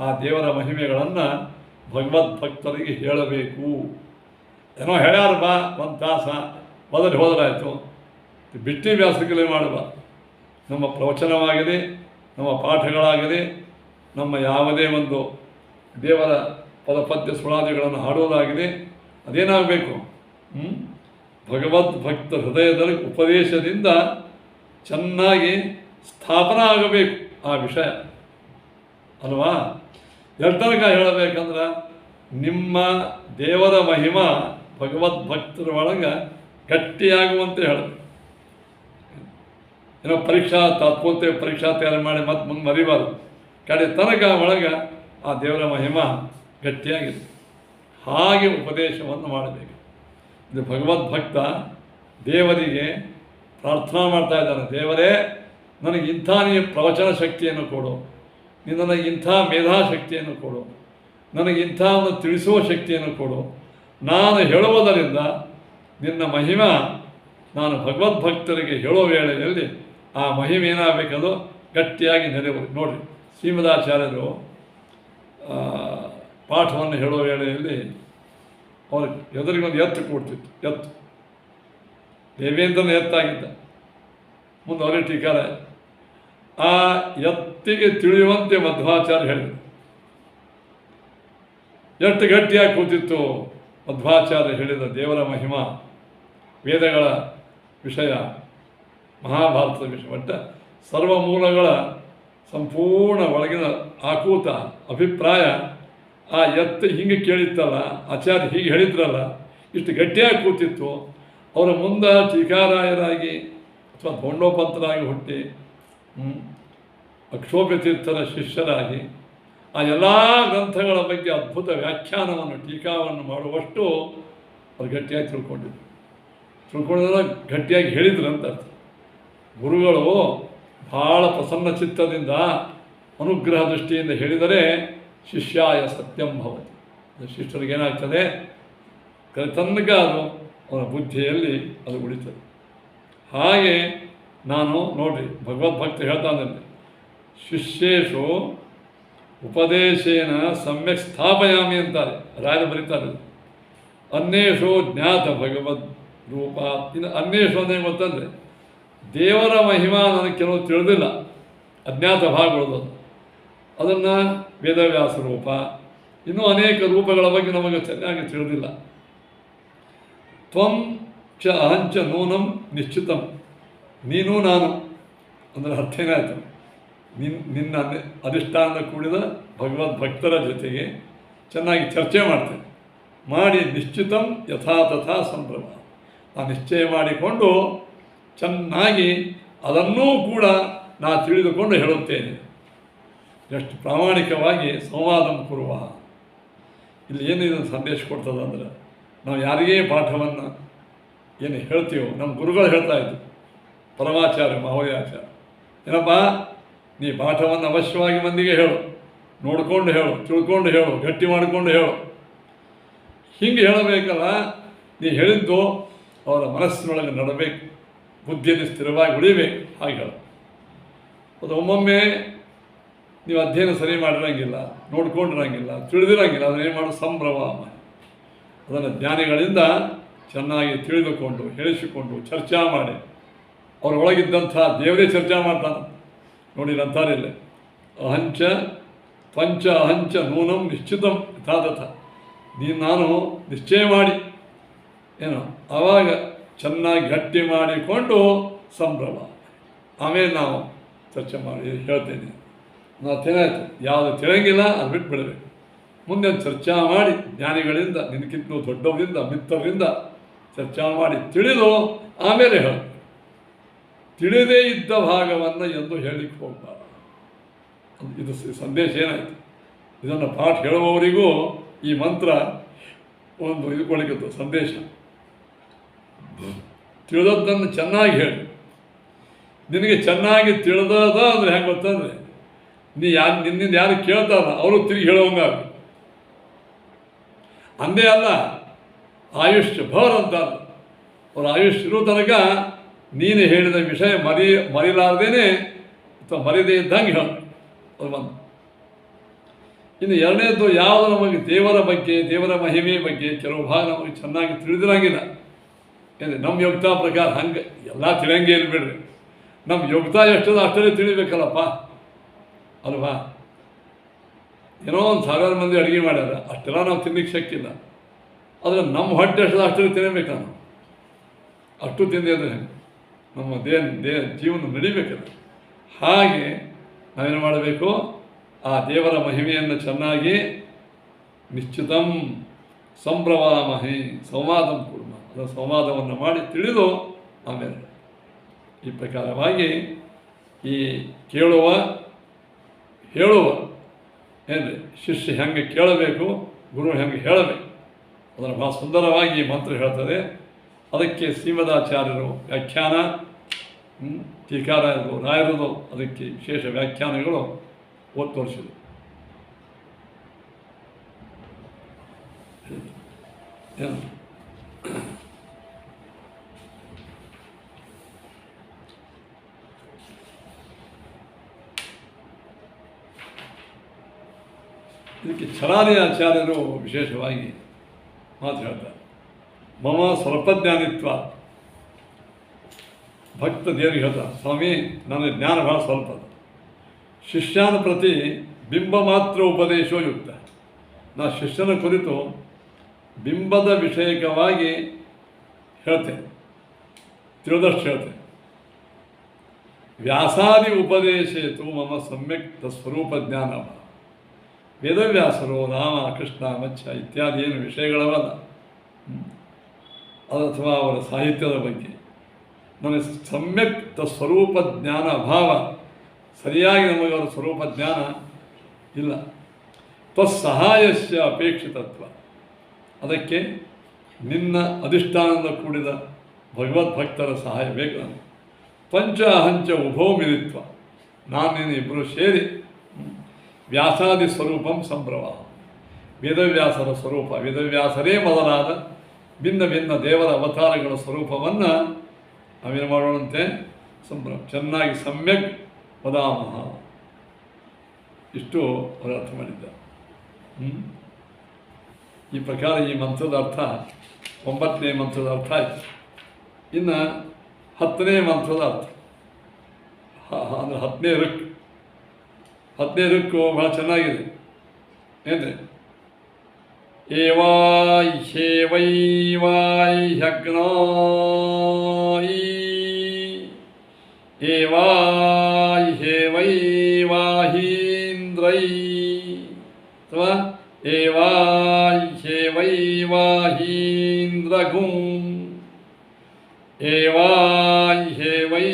ಆ ದೇವರ ಮಹಿಮೆಗಳನ್ನು ಭಗವದ್ಭಕ್ತರಿಗೆ ಹೇಳಬೇಕು. ಏನೋ ಹೇಳ್ಯಾರ ಬಾ ಒಂದು ತಾಸ ಮೊದಲು ಹೋದರಾಯಿತು, ಬಿಟ್ಟಿ ವ್ಯಾಸಕಲೆ ಮಾಡುವ. ನಮ್ಮ ಪ್ರವಚನವಾಗಲಿ, ನಮ್ಮ ಪಾಠಗಳಾಗಲಿ, ನಮ್ಮ ಯಾವುದೇ ಒಂದು ದೇವರ ಪದಪದ್ಯ ಸುಳಾದಿಗಳನ್ನು ಹಾಡುವುದಾಗಲಿ, ಅದೇನಾಗಬೇಕು? ಭಗವದ್ಭಕ್ತ ಹೃದಯದಲ್ಲಿ ಉಪದೇಶದಿಂದ ಚೆನ್ನಾಗಿ ಸ್ಥಾಪನ ಆಗಬೇಕು ಆ ವಿಷಯ ಅಲ್ವಾ? ಎಷ್ಟನಕ ಹೇಳಬೇಕಂದ್ರೆ, ನಿಮ್ಮ ದೇವರ ಮಹಿಮಾ ಭಗವದ್ಭಕ್ತರ ಒಳಗೆ ಗಟ್ಟಿಯಾಗುವಂತೆ ಹೇಳಬೇಕು. ಏನೋ ಪರೀಕ್ಷಾ ತಾತ್ಪೂರ್ತಿ ಪರೀಕ್ಷಾ ತಯಾರು ಮಾಡಿ ಮತ್ತೆ ಮುಂದೆ ಮರಿಬಾರ್ದು. ಕಡೆ ತನಕ ಒಳಗೆ ಆ ದೇವರ ಮಹಿಮಾ ಗಟ್ಟಿಯಾಗಿದೆ. ಹಾಗೆ ಉಪದೇಶವನ್ನು ಮಾಡಬೇಕು. ಇದು ಭಗವದ್ಭಕ್ತ ದೇವರಿಗೆ ಪ್ರಾರ್ಥನಾ ಮಾಡ್ತಾ ಇದ್ದಾನೆ. ದೇವರೇ, ನನಗೆ ಇಂಥ ನೀನು ಪ್ರವಚನ ಶಕ್ತಿಯನ್ನು ಕೊಡು, ನೀನು ನನಗೆ ಇಂಥ ಮೇಧಾಶಕ್ತಿಯನ್ನು ಕೊಡು, ನನಗೆ ಇಂಥ ಒಂದು ತಿಳಿಸುವ ಶಕ್ತಿಯನ್ನು ಕೊಡು. ನಾನು ಹೇಳುವುದರಿಂದ ನಿನ್ನ ಮಹಿಮಾ ನಾನು ಭಗವದ್ಭಕ್ತರಿಗೆ ಹೇಳುವ ವೇಳೆಯಲ್ಲಿ ಆ ಮಹಿಮೆ ಏನಾಗಬೇಕದು ಗಟ್ಟಿಯಾಗಿ ನೆಲೆಯುವುದು. ನೋಡಿರಿ, ಶ್ರೀಮದಾಚಾರ್ಯರು ಪಾಠವನ್ನು ಹೇಳುವ ವೇಳೆಯಲ್ಲಿ ಅವ್ರ ಎದುರಿಗೊಂದು ಎತ್ತು ಕೊಡ್ತಿತ್ತು. ಎತ್ತು ದೇವೇಂದ್ರನ ಎತ್ತಾಗಿದ್ದ. ಮುಂದೆ ಅವರೇ ಟೀಕಾರ ಆ ಎತ್ತಿಗೆ ತಿಳಿಯುವಂತೆ ಮಧ್ವಾಚಾರ್ಯ ಹೇಳಿದರು. ಎಷ್ಟು ಗಟ್ಟಿಯಾಗಿ ಕೂತಿತ್ತು ಮಧ್ವಾಚಾರ್ಯ ಹೇಳಿದ ದೇವರ ಮಹಿಮಾ, ವೇದಗಳ ವಿಷಯ, ಮಹಾಭಾರತದ ವಿಷಯ, ಒಟ್ಟ ಸರ್ವ ಮೂಲಗಳ ಸಂಪೂರ್ಣ ಒಳಗಿನ ಆಕೂತ ಅಭಿಪ್ರಾಯ ಆ ಎತ್ತು ಹಿಂಗೆ ಕೇಳಿತ್ತಲ್ಲ, ಆಚಾರ್ಯ ಹೀಗೆ ಹೇಳಿದ್ರಲ್ಲ, ಇಷ್ಟು ಗಟ್ಟಿಯಾಗಿ ಕೂತಿತ್ತು. ಅವರ ಮುಂದೆ ಟೀಕಾರಾಯರಾಗಿ ಅಥವಾ ಗೊಂಡೋಪಂತರಾಗಿ ಹುಟ್ಟಿ ಅಕ್ಷೋಭ್ಯತೀರ್ಥರ ಶಿಷ್ಯರಾಗಿ ಆ ಎಲ್ಲ ಗ್ರಂಥಗಳ ಬಗ್ಗೆ ಅದ್ಭುತ ವ್ಯಾಖ್ಯಾನವನ್ನು, ಟೀಕಾವನ್ನು ಮಾಡುವಷ್ಟು ಅವ್ರು ಗಟ್ಟಿಯಾಗಿ ತಿಳ್ಕೊಂಡಿದ್ರೆ ಗಟ್ಟಿಯಾಗಿ ಹೇಳಿದ್ರು ಅಂತ ಅರ್ಥ. ಗುರುಗಳು ಭಾಳ ಪ್ರಸನ್ನ ಚಿತ್ತದಿಂದ ಅನುಗ್ರಹ ದೃಷ್ಟಿಯಿಂದ ಹೇಳಿದರೆ ಶಿಷ್ಯಾಯ ಸತ್ಯಂ ಭವತಿ. ಶಿಷ್ಯರಿಗೆ ಏನಾಗ್ತದೆ? ತನಕ ಅದು ಅವನ ಬುದ್ಧಿಯಲ್ಲಿ ಅದು ಉಳಿತದೆ. ಹಾಗೆ ನಾನು ನೋಡಿರಿ, ಭಗವದ್ಭಕ್ತ ಹೇಳ್ತಾನೆ, ಶಿಷ್ಯೇಶು ಉಪದೇಶೇನ ಸಮ್ಯಕ್ ಸ್ಥಾಪಯಾಮಿ ಅಂತಾರೆ, ರಾಯರು ಬರೀತಾರೆ. ಅನ್ಯೇಷು ಜ್ಞಾತ ಭಗವದ್ ರೂಪ. ಇನ್ನು ಅನ್ಯೇಷು ಅಂದ್ರೆ ಗೊತ್ತಂದರೆ, ದೇವರ ಮಹಿಮಾ ನನಗೆ ಕೆಲವು ತಿಳಿದಿಲ್ಲ, ಅಜ್ಞಾತ ಭಾಗಗಳದು. ಅದನ್ನು ವೇದವ್ಯಾಸ ರೂಪ, ಇನ್ನೂ ಅನೇಕ ರೂಪಗಳ ಬಗ್ಗೆ ನಮಗೆ ಚೆನ್ನಾಗಿ ತಿಳಿದಿಲ್ಲ. ತ್ವಂ ಚ ಅಹಂಚ ನೂನಂ ನಿಶ್ಚಿತಂ, ನೀನು ನಾನು ಅಂದರೆ ಅರ್ಥ ಏನಾಯಿತು? ನಿನ್ನ ಅಧಿಷ್ಠಾನದ ಕೂಡಿದ ಭಗವದ್ಭಕ್ತರ ಜೊತೆಗೆ ಚೆನ್ನಾಗಿ ಚರ್ಚೆ ಮಾಡ್ತೇನೆ, ಮಾಡಿ ನಿಶ್ಚಿತಂ ಯಥಾ ತಥಾ ಸಂಭ್ರಮ, ನಾನು ನಿಶ್ಚಯ ಮಾಡಿಕೊಂಡು ಚೆನ್ನಾಗಿ ಅದನ್ನೂ ಕೂಡ ನಾನು ತಿಳಿದುಕೊಂಡು ಹೇಳುತ್ತೇನೆ. ಎಷ್ಟು ಪ್ರಾಮಾಣಿಕವಾಗಿ ಸಂವಾದ ಕೊಡುವ. ಇಲ್ಲಿ ಏನು ಇದನ್ನು ಸಂದೇಶ ಕೊಡ್ತದೆ ಅಂದ್ರೆ, ನಾವು ಯಾರಿಗೇ ಪಾಠವನ್ನು ಏನು ಹೇಳ್ತೀವೋ, ನಮ್ಮ ಗುರುಗಳು ಹೇಳ್ತಾ ಇದ್ರು, ಪರಮಾಚಾರ್ಯ ಮಹೋದಯಾಚಾರ್ಯ, ಏನಪ್ಪ ನೀ ಪಾಠವನ್ನು ಅವಶ್ಯವಾಗಿ ಮಂದಿಗೆ ಹೇಳು, ನೋಡ್ಕೊಂಡು ಹೇಳು, ತಿಳ್ಕೊಂಡು ಹೇಳು, ಗಟ್ಟಿ ಮಾಡಿಕೊಂಡು ಹೇಳು. ಹಿಂಗೆ ಹೇಳಬೇಕಲ್ಲ, ನೀ ಹೇಳಿದ್ದು ಅವರ ಮನಸ್ಸಿನೊಳಗೆ ನಡಬೇಕು, ಬುದ್ಧಿಯಲ್ಲಿ ಸ್ಥಿರವಾಗಿ ಉಳಿಬೇಕು, ಹಾಗೆ ಹೇಳು. ಅದು ಒಮ್ಮೊಮ್ಮೆ ನೀವು ಅಧ್ಯಯನ ಸರಿ ಮಾಡಿರಂಗಿಲ್ಲ, ನೋಡ್ಕೊಂಡಿರಂಗಿಲ್ಲ, ತಿಳಿದಿರಂಗಿಲ್ಲ, ಅದನ್ನೇನು ಮಾಡೋ ಸಂಭ್ರಮ. ಅದನ್ನು ಜ್ಞಾನಿಗಳಿಂದ ಚೆನ್ನಾಗಿ ತಿಳಿದುಕೊಂಡು, ಹೇಳಿಸಿಕೊಂಡು, ಚರ್ಚೆ ಮಾಡಿ, ಅವ್ರ ಒಳಗಿದ್ದಂಥ ದೇವರೇ ಚರ್ಚೆ ಮಾಡ್ತಾನೆ. ನೋಡಿ ಅಂತಾರಿಲ್ಲ, ಅಹಂಚ ಪಂಚ ಅಹಂಚ ನೂನಂ ನಿಶ್ಚಿತಂ ಯಥಾತಥ. ನಾನು ನಿಶ್ಚಯ ಮಾಡಿ ಏನು ಆವಾಗ ಚೆನ್ನಾಗಿ ಗಟ್ಟಿ ಮಾಡಿಕೊಂಡು ಸಂಭ್ರಮ, ಆಮೇಲೆ ನಾವು ಚರ್ಚೆ ಮಾಡಿ ಹೇಳ್ತೇನೆ. ನಾವು ತಿನ್ನಾಯ್ತು, ಯಾವುದು ತಿಳಂಗಿಲ್ಲ ಅದು ಬಿಟ್ಟು ಬಿಡಬೇಕು. ಮುಂದೆ ಚರ್ಚೆ ಮಾಡಿ ಜ್ಞಾನಿಗಳಿಂದ, ನಿನಕ್ಕಿಂತ ದೊಡ್ಡವರಿಂದ, ಮಿತ್ರರಿಂದ ಚರ್ಚೆ ಮಾಡಿ ತಿಳಿದು ಆಮೇಲೆ ಹೇಳು. ತಿಳಿದೇ ಇದ್ದ ಭಾಗವನ್ನು ಎಂದು ಹೇಳಿಕ್ಕೆ ಹೋಗಬಾರ್ದು. ಇದು ಸಂದೇಶ ಏನಾಯಿತು, ಇದನ್ನು ಪಾಠ ಹೇಳುವವರಿಗೂ ಈ ಮಂತ್ರ ಒಂದು ಇದುಕೊಳ್ಳಿಕ್ಕೆ ಸಂದೇಶ. ತಿಳಿದದ್ದನ್ನು ಚೆನ್ನಾಗಿ ಹೇಳಿ. ನಿನಗೆ ಚೆನ್ನಾಗಿ ತಿಳಿದದ ಅಂದರೆ ಹೆಂಗೆ ಗೊತ್ತಂದರೆ, ನೀ ನಿನ್ನಿಂದ ಯಾರು ಕೇಳ್ತಾರ ಅವರು ತಿರುಗಿ ಹೇಳೋಂಗಾಗ. ಅಂದೇ ಅಲ್ಲ, ಆಯುಷ್ಯ ಭರ್ ಅಂತ ಅವ್ರ ಆಯುಷ್ಯ ಇರೋ ತನಕ ನೀನು ಹೇಳಿದ ವಿಷಯ ಮರಿಲಾರ್ದೇನೆ ಅಥವಾ ಮರಿದೇ ಇದ್ದಂಗೆ ಹೇಳ. ಅದು ಒಂದು. ಇನ್ನು ಎರಡನೇದ್ದು, ಯಾವುದು ನಮಗೆ ದೇವರ ಬಗ್ಗೆ, ದೇವರ ಮಹಿಮೆ ಬಗ್ಗೆ ಕೆಲವು ಭಾಗ ನಮಗೆ ಚೆನ್ನಾಗಿ ತಿಳಿದಿರಂಗಿಲ್ಲ. ಏನಿದೆ ನಮ್ಮ ಯೋಗ್ಯತಾ ಪ್ರಕಾರ ಹಂಗೆ ಎಲ್ಲ ತಿಳಿಯಂಗೆ ಇಲ್ಲ ಬಿಡ್ರಿ. ನಮ್ಮ ಯೋಗ್ಯತಾ ಎಷ್ಟದ ಅಷ್ಟೇ ತಿಳಿಬೇಕಲ್ಲಪ್ಪ ಅಲ್ವಾ. ಏನೋ ಒಂದು 1000 ಮಂದಿ ಅಡುಗೆ ಮಾಡ್ಯಾರ, ಅಷ್ಟೆಲ್ಲ ನಾವು ತಿನ್ನಲಿಕ್ಕೆ ಶಕ್ತಿಲ್ಲ. ಆದರೆ ನಮ್ಮ ಹೊಟ್ಟೆ ಎಷ್ಟದ ಅಷ್ಟೇ ತಿನ್ನಬೇಕು. ನಾವು ಅಷ್ಟು ತಿಂದಿದ್ರೆ ನಮ್ಮ ಜೀವನ ನಡಿಬೇಕಲ್ಲ. ಹಾಗೆ ನಾವೇನು ಮಾಡಬೇಕು, ಆ ದೇವರ ಮಹಿಮೆಯನ್ನು ಚೆನ್ನಾಗಿ ನಿಶ್ಚಿತಂ ಸಂಭ್ರಮಾಮಹಿ ಸಂವಾದಂ ಕುರ್ಮ, ಅದರ ಸಂವಾದವನ್ನು ಮಾಡಿ ತಿಳಿದು ಆಮೇಲೆ ಈ ಪ್ರಕಾರವಾಗಿ ಈ ಕೇಳುವ ಹೇಳುವ ಏನ್ರಿ ಶಿಷ್ಯ ಹೆಂಗೆ ಕೇಳಬೇಕು, ಗುರು ಹೆಂಗೆ ಹೇಳಬೇಕು, ಅದನ್ನು ಭಾಳ ಸುಂದರವಾಗಿ ಈ ಮಂತ್ರ ಹೇಳ್ತದೆ. ಅದಕ್ಕೆ ಶ್ರೀಮದಾಚಾರ್ಯರು ವ್ಯಾಖ್ಯಾನ, ಟೀಕಾರಾಯರು, ರಾಯರದು ಅದಕ್ಕೆ ವಿಶೇಷ ವ್ಯಾಖ್ಯಾನಗಳು ಓದಿ ತೋರಿಸಿದರು. ಏನು ಇದಕ್ಕೆ ಛಲಾನಿ ಆಚಾರ್ಯರು ವಿಶೇಷವಾಗಿ ಮಾತು ಹೇಳ್ತಾರೆ. ಮಮ ಸ್ವಲ್ಪಜ್ಞಾನಿತ್ವ, ಭಕ್ತ ದೇವರಿಗೆ ಹೇಳ್ತಾರೆ, ಸ್ವಾಮಿ ನನ್ನ ಜ್ಞಾನ ಭಾಳ ಸ್ವಲ್ಪ, ಶಿಷ್ಯನ ಪ್ರತಿ ಬಿಂಬ ಮಾತ್ರ ಉಪದೇಶೋ ಯುಕ್ತ. ನಾ ಶಿಷ್ಯನ ಕುರಿತು ಬಿಂಬದ ವಿಷಯಕವಾಗಿ ಹೇಳ್ತೇನೆ, ತಿಳಿದಷ್ಟು ಹೇಳ್ತೇನೆ. ವ್ಯಾಸಾದಿ ಉಪದೇಶೇತು ಮಮ ಸಮ್ಯಕ್ ಸ್ವರೂಪ ಜ್ಞಾನ. ವೇದವ್ಯಾಸರು, ರಾಮ, ಕೃಷ್ಣ, ಮತ್ಸ್ಯ ಇತ್ಯಾದಿ ಏನು ವಿಷಯಗಳವಲ್ಲ, ಅಥವಾ ಅವರ ಸಾಹಿತ್ಯದ ಬಗ್ಗೆ ನನಗೆ ಸಮ್ಯಕ್ ಸ್ವರೂಪ ಜ್ಞಾನ ಅಭಾವ, ಸರಿಯಾಗಿ ನಮಗೆ ಅವರ ಸ್ವರೂಪ ಜ್ಞಾನ ಇಲ್ಲ. ತತ್ಸಹಾಯಸ್ಯ ಅಪೇಕ್ಷಿತತ್ವ, ಅದಕ್ಕೆ ನಿನ್ನ ಅಧಿಷ್ಠಾನದಿಂದ ಕೂಡಿದ ಭಗವದ್ಭಕ್ತರ ಸಹಾಯ ಬೇಕು ನನಗೆ. ಪಂಚ ಅಹಂಚ ಉಭೋ ಮಿಲಿತ್ವ, ನಾನು ನೀನು ಇಬ್ಬರು ಸೇರಿ ವ್ಯಾಸಾದಿ ಸ್ವರೂಪಂ ಸಂಭ್ರಮ, ವೇದವ್ಯಾಸರ ಸ್ವರೂಪ, ವೇದವ್ಯಾಸರೇ ಮೊದಲಾದ ಭಿನ್ನ ಭಿನ್ನ ದೇವರ ಅವತಾರಗಳ ಸ್ವರೂಪವನ್ನು ನಾವೇನು ಮಾಡೋಣಂತೆ ಸಂಭ್ರಮ, ಚೆನ್ನಾಗಿ ಸಮ್ಯಕ್ ವದಾಮಹ. ಇಷ್ಟು ಅವರು ಅರ್ಥ ಮಾಡಿದ್ದಾರೆ. ಈ ಪ್ರಕಾರ ಈ ಮಂತ್ರದ ಅರ್ಥ 9ನೇ ಮಂತ್ರದ ಅರ್ಥ ಆಯಿತು. ಇನ್ನು 10ನೇ ಮಂತ್ರದ ಅರ್ಥ ಅಂದರೆ 10ನೇ ಋಕ್. 10ನೇ ಋಕ್ಕು ಭಾಳ ಚೆನ್ನಾಗಿದೆ. ಏನ್ರಿ? ಏವಾಯ್ ಹೇವೈ ವಾಯ್ ಹಗ್ನಾಯಿ, ಏವಾಯ್ ಹೇವೈ ವಾಹೀಂದ್ರೈ, ಅಥವಾ ಏವಾಯ್ ಹೇವೈ ವಾಹೀಂದ್ರಗುಂ, ಏವಾಯ್ ಹೇವೈ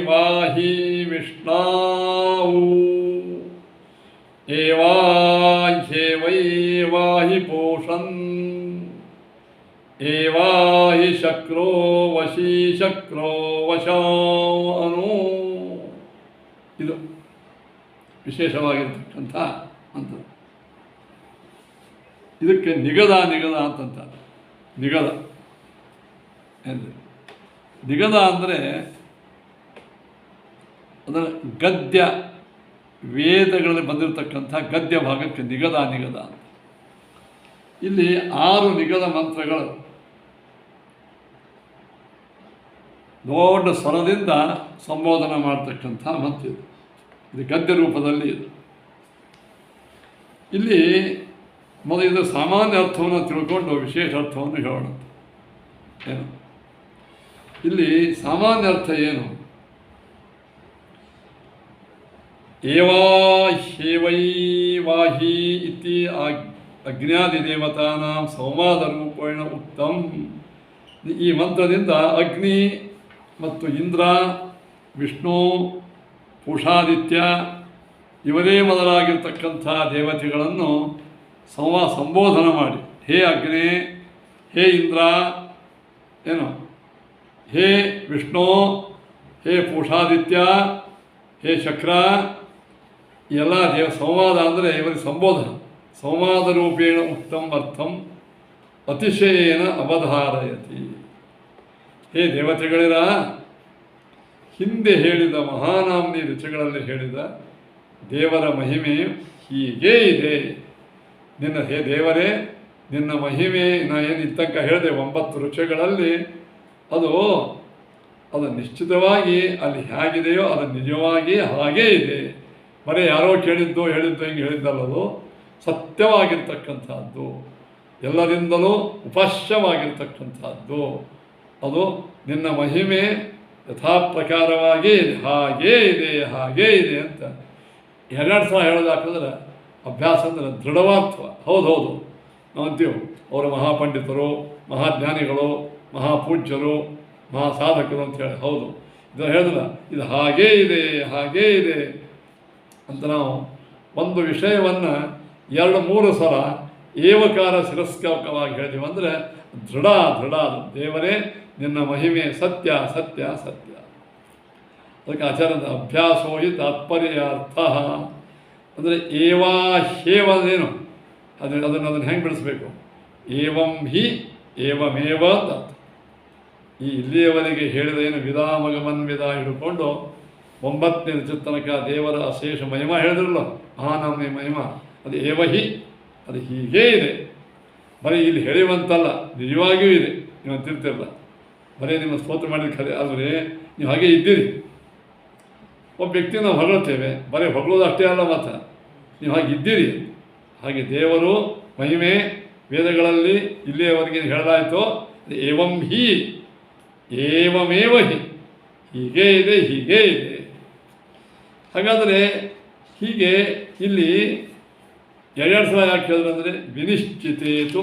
ವಾಹಿ ವಿಷ್ಣಾವು, ಏವಾಹ್ಯೇವೈವಾಹಿ ಪೋಷನ್ ಏವಾಹಿ ಶಕ್ರೋ ವಶೀ ಶಕ್ರೋ ವಶಾನು. ಇದು ವಿಶೇಷವಾಗಿರ್ತಕ್ಕಂಥ ಅಂತ. ಇದಕ್ಕೆ ನಿಗದ ಅಂತಂತಾರೆ. ನಿಗದ ನಿಗದ ಅಂದರೆ ಅದರ ಗದ್ಯ, ವೇದಗಳಲ್ಲಿ ಬಂದಿರತಕ್ಕಂಥ ಗದ್ಯ ಭಾಗಕ್ಕೆ ನಿಗದ ಅಂತ. ಇಲ್ಲಿ 6 ನಿಗದ ಮಂತ್ರಗಳು ದೊಡ್ಡ ಸ್ವರದಿಂದ ಸಂಬೋಧನೆ ಮಾಡ್ತಕ್ಕಂಥ ಮಂತ್ರ ಇದು ಗದ್ಯ ರೂಪದಲ್ಲಿ ಇದು. ಇಲ್ಲಿ ಮೊದಲು ಸಾಮಾನ್ಯ ಅರ್ಥವನ್ನು ತಿಳ್ಕೊಂಡು ವಿಶೇಷ ಅರ್ಥವನ್ನು ಹೇಳೋಣ. ಏನು ಇಲ್ಲಿ ಸಾಮಾನ್ಯ ಅರ್ಥ ಏನು? ಏವಾಹ್ಯೇವೈವಾಹಿ ಇತಿ ಅಗ್ನ್ಯಾದಿದೇವತಾನಾಂ ಸಂವಾದರೂಪೇಣ ಉಕ್ತಂ. ಈ ಮಂತ್ರದಿಂದ ಅಗ್ನಿ ಮತ್ತು ಇಂದ್ರ, ವಿಷ್ಣು, ಪುಷಾದಿತ್ಯ ಇವರೇ ಮೊದಲಾಗಿರ್ತಕ್ಕಂಥ ದೇವತೆಗಳನ್ನು ಸಂಬೋಧನೆ ಮಾಡಿ, ಹೇ ಅಗ್ನಿ, ಹೇ ಇಂದ್ರ, ಏನು, ಹೇ ವಿಷ್ಣು, ಹೇ ಪುಷಾದಿತ್ಯ, ಹೇ ಶಕ್ರ, ಎಲ್ಲ ಸಂವಾದ ಅಂದರೆ ಇವರಿಗೆ ಸಂವಾದ ರೂಪೇಣ ಉಕ್ತಂ ಅರ್ಥಂ ಅತಿಶಯೇನ ಅವಧಾರಯತಿ. ಹೇ ದೇವತೆಗಳಿರ, ಹಿಂದೆ ಹೇಳಿದ ಮಹಾನಾಮ್ನಿ ರುಚಿಗಳಲ್ಲಿ ಹೇಳಿದ ದೇವರ ಮಹಿಮೆಯು ಹೀಗೇ ಇದೆ. ಹೇ ದೇವರೇ, ನಿನ್ನ ಮಹಿಮೆ ನಾನು ಏನು ಇತ್ತಂಕ ಹೇಳಿದೆ 9 ರುಚಿಗಳಲ್ಲಿ ಅದು ನಿಶ್ಚಿತವಾಗಿ ಅಲ್ಲಿ ಹೇಗಿದೆಯೋ ಅದು ನಿಜವಾಗಿ ಹಾಗೇ ಇದೆ. ಬರೀ ಯಾರೋ ಹೇಳಿದ್ದು ಹಿಂಗೆ ಹೇಳಿದ್ದಲ್ಲದು ಸತ್ಯವಾಗಿರ್ತಕ್ಕಂಥದ್ದು, ಎಲ್ಲರಿಂದಲೂ ಉಪಶ್ಯವಾಗಿರ್ತಕ್ಕಂಥದ್ದು. ಅದು ನಿನ್ನ ಮಹಿಮೆ ಯಥಾಪ್ರಕಾರವಾಗಿ ಇದೆ, ಹಾಗೇ ಇದೆ ಅಂತ 2 ಸಲ ಹೇಳೋದಾಕಿದ್ರೆ ಅಭ್ಯಾಸ ಅಂದರೆ ದೃಢವಾತ್ವ. ಹೌದು ನಾವು ಅಂತೀವಿ ಅವರು ಮಹಾಪಂಡಿತರು, ಮಹಾಜ್ಞಾನಿಗಳು, ಮಹಾಪೂಜ್ಯರು, ಮಹಾಸಾಧಕರು ಅಂತ ಹೇಳಿ. ಹೌದು, ಇದನ್ನು ಹೇಳಿದ್ರೆ ಇದು ಹಾಗೇ ಇದೆ ಅಂತ ನಾವು ಒಂದು ವಿಷಯವನ್ನು 2-3 ಸಲ ಏವಕಾರ ಶಿರಸ್ಕವಾಗಿ ಹೇಳಿದೀವಿ ಅಂದರೆ ದೃಢ ದೇವರೇ ನಿನ್ನ ಮಹಿಮೆ ಸತ್ಯ. ಅದಕ್ಕೆ ಆಚಾರ್ಯದ ಅಭ್ಯಾಸೋ ಹಿ ತಾತ್ಪರ್ಯಾರ್ಥ ಅಂದರೆ ಏವಾಹ್ಯೇವದೇನು ಅದನ್ನು ಹೆಂಗೆ ಬಿಡಿಸ್ಬೇಕು? ಏವಂ ಹಿ ಏವಮೇವ ಅಂತ ಅರ್ಥ. ಈ ಇಲ್ಲಿಯವರೆಗೆ ಹೇಳಿದ ಏನು ವಿಧಾಮಗಮನ್ವಿದ ಹಿಡ್ಕೊಂಡು 9ನೇ ರುಚಿ ತನಕ ದೇವರ ಅಶೇಷ ಮಹಿಮಾ ಹೇಳಿದ್ರಲ್ಲ, ಮಹಾನಾಮ್ನಿ ಮಹಿಮಾ, ಅದು ಏವಹಿ, ಅದು ಹೀಗೇ ಇದೆ. ಬರೀ ಇಲ್ಲಿ ಹೇಳಿವಂತಲ್ಲ, ನಿಜವಾಗಿಯೂ ಇದೆ. ನೀವು ಅಂತಿರ್ತಿರಲ್ಲ, ಬರೀ ನಿಮ್ಮ ಸ್ತೋತ್ರ ಮಾಡಿದ ಕರೆ ಆದರೆ ನೀವು ಹಾಗೆ ಇದ್ದೀರಿ. ಒಬ್ಬ ವ್ಯಕ್ತಿ ನಾವು ಹೊಗಳ್ತೇವೆ, ಬರೀ ಹೊಗಳೋದು ಅಷ್ಟೇ ಅಲ್ಲ, ಮಾತ್ರ ನೀವು ಹಾಗೆ ಇದ್ದೀರಿ. ಹಾಗೆ ದೇವರು ಮಹಿಮೆ ವೇದಗಳಲ್ಲಿ ಇಲ್ಲಿಯವರೆಗೆ ಹೇಳಲಾಯಿತು. ಏವಂ ಹಿ ಏವಮೇವ ಹಿ, ಹೀಗೇ ಇದೆ. ಹಾಗಾದರೆ ಹೀಗೆ ಇಲ್ಲಿ 2 ಸಲ ಯಾಕೆ ಹೇಳಿದ್ರು ಅಂದರೆ ವಿನಿಶ್ಚಿತೇತು,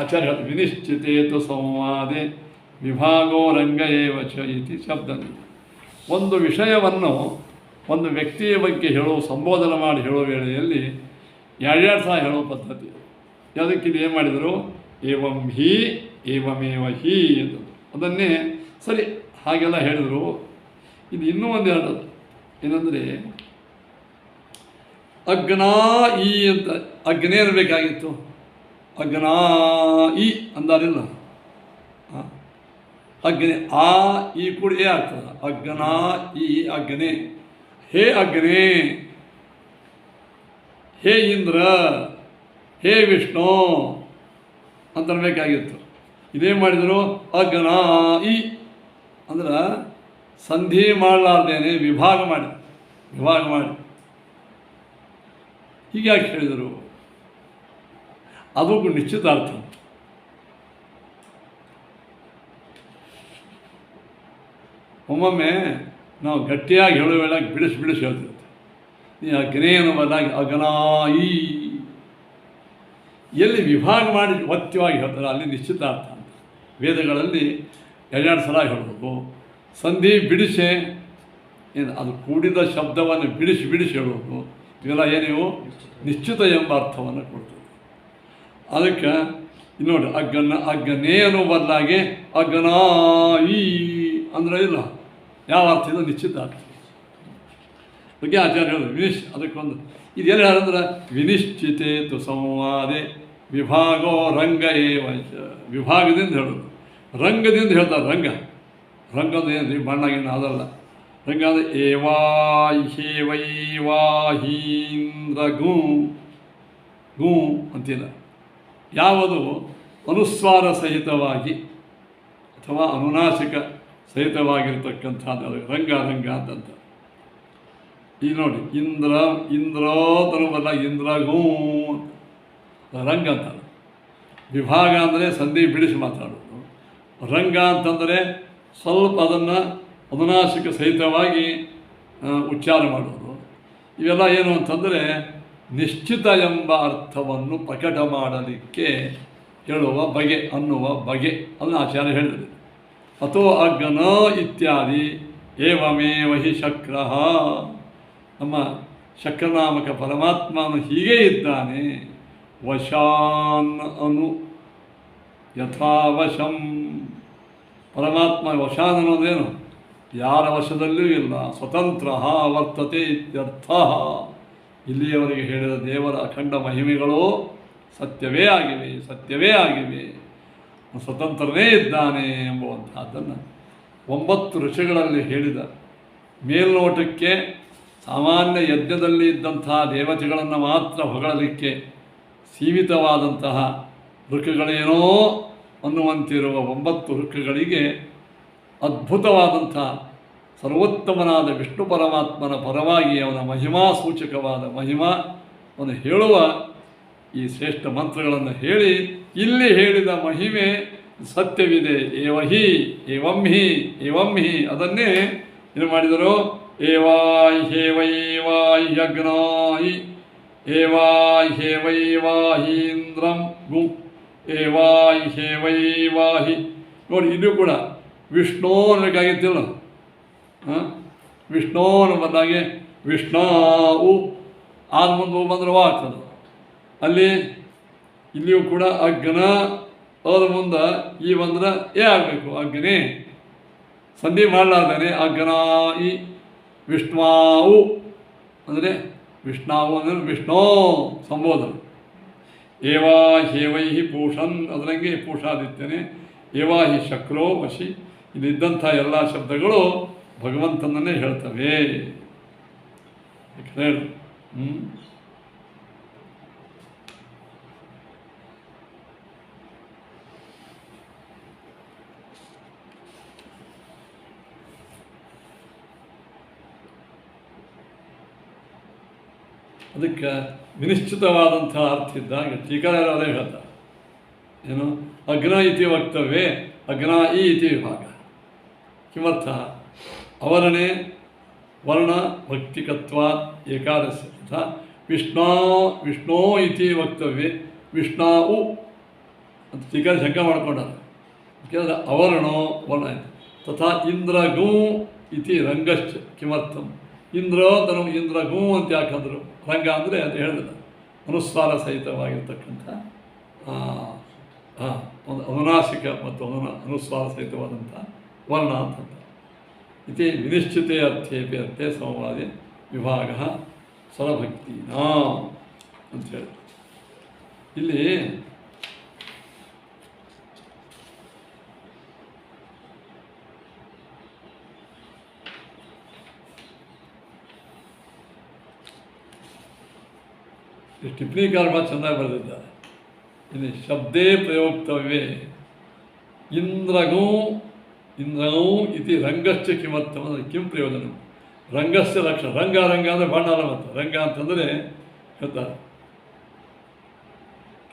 ಆಚಾರ್ಯ ವಿನಿಶ್ಚಿತೇತು ಸಂವಾದೆ ವಿಭಾಗೋ ರಂಗ ಏವ ಚ ಇತಿ ಶಬ್ದ. ಒಂದು ವಿಷಯವನ್ನು ಒಂದು ವ್ಯಕ್ತಿಯ ಬಗ್ಗೆ ಸಂಬೋಧನೆ ಮಾಡಿ ಹೇಳೋ ವೇಳೆಯಲ್ಲಿ 2 ಸಲ ಹೇಳೋ ಪದ್ಧತಿ. ಅದಕ್ಕೆ ಇದು ಏನು ಮಾಡಿದರು? ಏವಂ ಹಿ ಏವಮೇವ ಹಿ ಅಂತ. ಅದನ್ನೇ ಸರಿ ಹಾಗೆಲ್ಲ ಹೇಳಿದರು. ಇದು ಇನ್ನೂ ಒಂದು ಹೇಳೋದು ಏನಂದರೆ ಅಗ್ನಾ ಈ ಅಂತ ಅಗ್ನೇ ಇರಬೇಕಾಗಿತ್ತು. ಅಗ್ನಾ ಈ ಅಂದಾರಿಲ್ಲ, ಅಗ್ನಿ ಆ ಈ ಕೂಡ ಏ ಆಗ್ತದೆ. ಅಗ್ನಾ ಈ ಅಗ್ನಿ. ಹೇ ಅಗ್ನಿ, ಹೇ ಇಂದ್ರ, ಹೇ ವಿಷ್ಣು ಅಂತನ್ಬೇಕಾಗಿತ್ತು. ಇದೇನು ಮಾಡಿದರು? ಅಗ್ನಾ ಈ ಅಂದ್ರೆ ಸಂಧಿ ಮಾಡಲಾರ್ದೇನೆ ವಿಭಾಗ ಮಾಡಿ ಹೀಗೆ ಯಾಕೆ ಹೇಳಿದರು? ಅದು ನಿಶ್ಚಿತಾರ್ಥ. ಒಮ್ಮೊಮ್ಮೆ ನಾವು ಗಟ್ಟಿಯಾಗಿ ಹೇಳೋ ವೇಳೆಗೆ ಬಿಡಿಸಿ ಹೇಳ್ತಿರ್ತೀವಿ. ನೀ ಅಗ್ನೇಯನ್ನು ಬದಲಾಗಿ ಅಗ್ನಾಯಿ, ಎಲ್ಲಿ ವಿಭಾಗ ಮಾಡಿ ಒತ್ತಿವಾಗಿ ಹೇಳ್ತಾರೆ ಅಲ್ಲಿ ನಿಶ್ಚಿತಾರ್ಥ ಅಂತ. ವೇದಗಳಲ್ಲಿ 2 ಸಲ ಹೇಳೋದು. ಸಂಧಿ ಬಿಡಿಸೆ ಏನು, ಅದು ಕೂಡಿದ ಶಬ್ದವನ್ನು ಬಿಡಿಸಿ ಹೇಳೋದು. ಇವೆಲ್ಲ ಏನಿವು ನಿಶ್ಚಿತ ಎಂಬ ಅರ್ಥವನ್ನು ಕೊಡ್ತದೆ. ಅದಕ್ಕೆ ಇಲ್ಲಿ ನೋಡಿ ಅಗ್ಗನೇ ಅನ್ನೋ ಬದಲಾಗಿ ಅಗ್ಗನಾಯಿ ಅಂದರೆ ಇಲ್ಲ, ಯಾವ ಅರ್ಥ ಇದು ನಿಶ್ಚಿತ ಅರ್ಥ ಬಗ್ಗೆ ಆಚಾರ್ಯ ಹೇಳೋದು. ಅದಕ್ಕೊಂದು ಇದೇನು ಹೇಳಂದ್ರೆ ವಿನಿಶ್ಚಿತೆ ತು ಸಂವಾದೆ ವಿಭಾಗೋ ರಂಗ ಏವ. ವಿಭಾಗದಿಂದ ಹೇಳೋದು, ರಂಗದಿಂದ ಹೇಳ್ತಾರೆ. ರಂಗದ ಏನು ಬಣ್ಣಗಿನ ಅದಲ್ಲ. ರಂಗ ಅಂದರೆ ಏವಾಹೀಂದ್ರ ಗೂ ಅಂತಿಲ್ಲ. ಯಾವುದು ಅನುಸ್ವಾರ ಸಹಿತವಾಗಿ ಅಥವಾ ಅನುನಾಸಿಕ ಸಹಿತವಾಗಿರ್ತಕ್ಕಂಥದ್ದು ರಂಗ ಅಂತಂತ. ಈಗ ನೋಡಿ ಇಂದ್ರೋತನವಲ್ಲ ಇಂದ್ರಗೂ ರಂಗ ಅಂತ. ವಿಭಾಗ ಅಂದರೆ ಸಂಧಿ ಬಿಡಿಸಿ ಮಾತಾಡೋದು. ರಂಗ ಅಂತಂದರೆ ಸ್ವಲ್ಪ ಅದನ್ನು ಅನುನಾಸಿಕ ಸಹಿತವಾಗಿ ಉಚ್ಚಾರ ಮಾಡೋದು. ಇವೆಲ್ಲ ಏನು ಅಂತಂದರೆ ನಿಶ್ಚಿತ ಎಂಬ ಅರ್ಥವನ್ನು ಪ್ರಕಟ ಮಾಡಲಿಕ್ಕೆ ಹೇಳುವ ಬಗೆ ಅನ್ನುವ ಬಗೆ ಅದನ್ನು ಆಚಾರ್ಯ ಹೇಳಿದರು. ಅಥೋ ಅಗ್ಗನ ಇತ್ಯಾದಿ ಏವಮೇವ ಹಿ ಶಕ್ರಃ. ನಮ್ಮ ಶಕ್ರನಾಮಕ ಪರಮಾತ್ಮನು ಹೀಗೇ ಇದ್ದಾನೆ. ವಶಾನ್ ಅನು ಯಥಾವಶಂ. ಪರಮಾತ್ಮ ವಶಾನ್ ಅನ್ನೋದೇನು, ಯಾರ ವಶದಲ್ಲಿಯೂ ಇಲ್ಲ, ಸ್ವತಂತ್ರ ವರ್ತತೆ ಇತ್ಯರ್ಥ. ಇಲ್ಲಿಯವರೆಗೆ ಹೇಳಿದ ದೇವರ ಅಖಂಡ ಮಹಿಮೆಗಳು ಸತ್ಯವೇ ಆಗಿವೆ, ಸ್ವತಂತ್ರನೇ ಇದ್ದಾನೆ ಎಂಬುವಂಥದ್ದನ್ನು 9 ಋಷಿಗಳಲ್ಲಿ ಹೇಳಿದ. ಮೇಲ್ನೋಟಕ್ಕೆ ಸಾಮಾನ್ಯ ಯಜ್ಞದಲ್ಲಿ ಇದ್ದಂತಹ ದೇವತೆಗಳನ್ನು ಮಾತ್ರ ಹೊಗಳಲಿಕ್ಕೆ ಸೀಮಿತವಾದಂತಹ ಋಕ್ಕುಗಳೇನೋ ಅನ್ನುವಂತಿರುವ 9 ಋಕ್ಕುಗಳಿಗೆ ಅದ್ಭುತವಾದಂಥ ಸರ್ವೋತ್ತಮನಾದ ವಿಷ್ಣು ಪರಮಾತ್ಮನ ಪರವಾಗಿ ಅವನ ಮಹಿಮಾ ಸೂಚಕವಾದ ಮಹಿಮಾವನ್ನು ಹೇಳುವ ಈ ಶ್ರೇಷ್ಠ ಮಂತ್ರಗಳನ್ನು ಹೇಳಿ ಇಲ್ಲಿ ಹೇಳಿದ ಮಹಿಮೆ ಸತ್ಯವಿದೆ. ಏವಂ ಹಿ ಅದನ್ನೇ ಏನು ಮಾಡಿದರು. ಏವಾಹ್ಯಗ್ನಾಯಿ ಏವಾಹ್ಯೇವೈವಾಹೀಂದ್ರಂ ಗು ಏವಾಹ್ಯೇವೈವಾಹಿ. ನೋಡಿ ಇದು ಕೂಡ ವಿಷ್ಣು ಅನ್ನಬೇಕಾಗಿತ್ತಿಲ್ಲ. ವಿಷ್ಣು ಅನ್ನೋ ಬದಲಾಗಿ ವಿಷ್ಣಾವು ಆದ ಮುಂದೆ ಬಂದ್ರೆ ಆಗ್ತದೆ. ಇಲ್ಲಿಯೂ ಕೂಡ ಅಗ್ನ ಅದ ಮುಂದೆ ಈ ಬಂದ್ರೆ ಆಗಬೇಕು. ಅಗ್ನಿ ಸಂಧಿ ಮಾಡಲಾರ್ದಾನೆ ಅಗ್ನಾಯಿ. ವಿಷ್ಣಾವು ಅಂದರೆ ವಿಷ್ಣು ಸಂಬೋಧನ. ಏವಾಹ್ಯೇವೈಹಿ ಪೂಷನ್ ಅದರಂಗೆ ಪೂಷಾದಿತ್ಯನೇ. ಏವಾಹಿ ಶಕ್ರೋ ವಶಿ. ಇಲ್ಲಿದ್ದಂಥ ಎಲ್ಲ ಶಬ್ದಗಳು ಭಗವಂತನನ್ನೇ ಹೇಳ್ತವೆ. ಹೇಳು ಅದಕ್ಕೆ ವಿನಿಶ್ಚಿತವಾದಂಥ ಅರ್ಥ ಇದ್ದಾಗ ಟೀಕಾರರೇ ಹೇಳ್ತಾರೆ. ಏನು ಅಗ್ನ ಇತಿ ವಕ್ತವ್ಯೆ ಅಗ್ನಾಯಿ ಇತಿ ವಿಭಾಗ. ಕಿಮರ್ಥ ಅವರಣೆ ವರ್ಣ ಭಕ್ತಿಕತ್ವಾತ್ ಏಕಾದಶ ತಥಾ ವಿಷ್ಣೋ ಇತಿ ವಕ್ತವ್ಯೆ ವಿಷ್ಣಾವು ಅಂತ ಟೀಕಾರ ಶಂಕ ಮಾಡ್ಕೊಂಡಾರೆ. ಯಾಕೆಂದರೆ ಅವರ್ಣೋ ವರ್ಣ ತಥಾ ಇಂದ್ರಗೂ ಇತಿ ರಂಗಶ್ಚ. ಕಿಮರ್ಥಂ ಇಂದ್ರಗೂ ಅಂತ ಯಾಕಂದರು. ರಂಗ ಅಂದರೆ ಅಂತ ಹೇಳಿದ ಅನುಸ್ವಾರ ಸಹಿತವಾಗಿರ್ತಕ್ಕಂಥ ಒಂದು ಅನುನಾಸಿಕ ಮತ್ತು ಅನುಸ್ವಾರ ಸಹಿತವಾದಂಥ ವರ್ಣ ಅಂತಂದ. ಇತಿ ವಿನಿಶ್ಚಿತೆ ಅರ್ಥೇ ಸಮವಾದಿ ವಿಭಾಗ ಸ್ವರಭಕ್ತಿನಾ ಅಂಥೇಳಿ ಇಲ್ಲಿ ಟಿಪ್ಪಣಿಕಾರ ಭಾಳ ಚೆನ್ನಾಗಿ ಬರೆದಿದ್ದಾರೆ. ಇಲ್ಲಿ ಶಬ್ದೇ ಪ್ರಯೋಕ್ತವ್ಯೆ ಇಂದ್ರಗೂ ಇತಿ ರಂಗಶ್ಚ ಕಿಮರ್ಥಂ ಅಂದರೆ ಕಿಂ ಪ್ರಯೋಜನ. ರಂಗಸ್ಯ ಲಕ್ಷಣ ರಂಗ ಅಂದರೆ ಬಣ್ಣಾರ ಮತ್ತು ರಂಗ ಅಂತಂದರೆ ಹೇಳ್ತಾರೆ.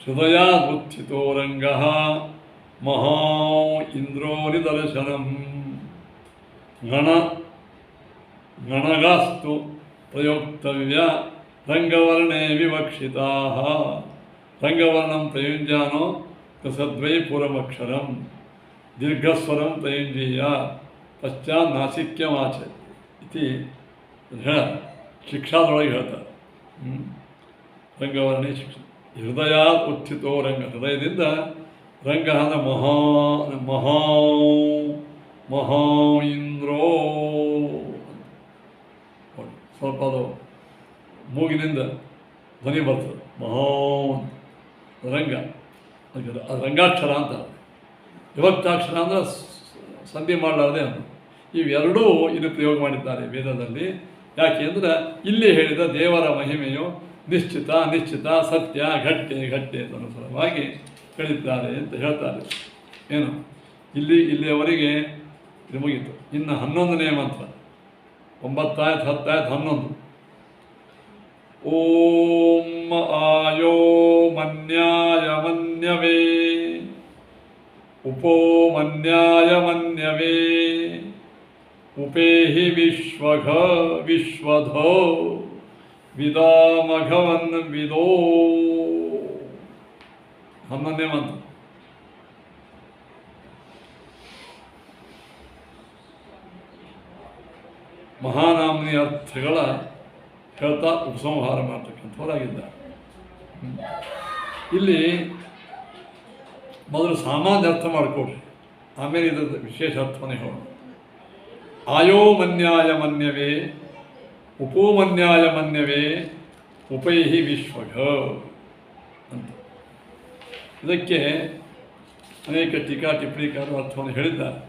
ಹೃದಯಾದುತ್ಥಿತೋ ರಂಗ ಮಹಾ ಇಂದ್ರೋ ನಿದರ್ಶನಂ ಗಣಗಾಸ್ತು ಪ್ರಯೋಕ್ತವ್ಯ ರಂಗವರ್ಣೇ ವಿವಕ್ಷಿತಾ. ರಂಗವರ್ಣಂ ಪ್ರಯುಂಜಾನೋ ಕಸದ್ವೈ ಪೂರ್ವಮಕ್ಷರಂ ದೀರ್ಘಸ್ವರಂ ಪ್ರಯುಂಜೀಯ ಪಶ್ಚಾತ್ ನಾಸಿಕ್ಯಮಾಚ ಇತಿ ಹೇಳ ಶಿಕ್ಷಾದೊಳಗೆ ಹೇಳ್ತಾರೆ. ರಂಗವರ್ಣೆ ಶಿಕ್ಷಣ ಹೃದಯ ಉತ್ಥಿತೋ ರಂಗ ಹೃದಯದಿಂದ ರಂಗ ಅಂದರೆ ಮಹಾ ಮಹಾ ಇಂದ್ರೋ ಸ್ವಲ್ಪ ಅದು ಮೂಗಿನಿಂದ ಧ್ವನಿ ಬರ್ತದೆ ಮಹಾನ್ ರಂಗ ಅದು ರಂಗಾಕ್ಷರ ಅಂತ ವಿಭಕ್ತಾಕ್ಷರ ಅಂದರೆ ಸಂಧಿ ಮಾಡಲಾರದೆ ಅಂತ ಇವೆರಡೂ ಇಲ್ಲಿ ಪ್ರಯೋಗ ಮಾಡಿದ್ದಾರೆ ವೇದದಲ್ಲಿ. ಯಾಕೆ ಅಂದರೆ ಇಲ್ಲಿ ಹೇಳಿದ ದೇವರ ಮಹಿಮೆಯು ನಿಶ್ಚಿತ ಅನಿಶ್ಚಿತ ಸತ್ಯ ಘಟ್ಟೆ ಅನ್ನೋ ಸಲುವಾಗಿ ಹೇಳಿದ್ದಾರೆ ಅಂತ ಹೇಳ್ತಾರೆ. ಏನು ಇಲ್ಲಿಯವರೆಗೆ ಇದು ಮುಗೀತು. ಇನ್ನು 11ನೇ ಮಂತ್ರ 9 ಆಯ್ತು 10 ಆಯ್ತು 11. ಓಂ ಆಯೋ ಮನ್ಯಾಯ ಮನ್ಯವೇ ಉಪೋ ಮನ್ಯಾಯ ಮನ್ಯವೇ ಉಪೇಹಿ ವಿಶ್ವಧೋ ವಿದಾಮಘವನ್ ವಿದೋ. 11ನೇ ಮಂತ್ರ. ಮಹಾನಾಮನಿ ಅರ್ಥಗಳ ಹೇಳ್ತಾ ಉಪಸಂಹಾರ ಮಾಡ್ತಕ್ಕಂಥವರಾಗಿದ್ದಾರೆ. ಇಲ್ಲಿ ಮೊದಲು ಸಾಮಾನ್ಯ ಅರ್ಥ ಮಾಡಿಕೊಡ್ರಿ, ಆಮೇಲೆ ಇದರ ವಿಶೇಷ ಅರ್ಥವನ್ನೇ ಹೇಳೋಣ. ಆಯೋ ಮನ್ಯಾಯ ಮನ್ಯವೇ ಉಪೋ ಮನ್ಯಾಯ ಮನ್ಯವೇ ಉಪೈಹಿ ವಿಶ್ವಘ ಅಂತ. ಇದಕ್ಕೆ ಅನೇಕ ಟೀಕಾ ಟಿಪ್ಪಣಿಕಾರರು ಅರ್ಥವನ್ನು ಹೇಳಿದ್ದಾರೆ.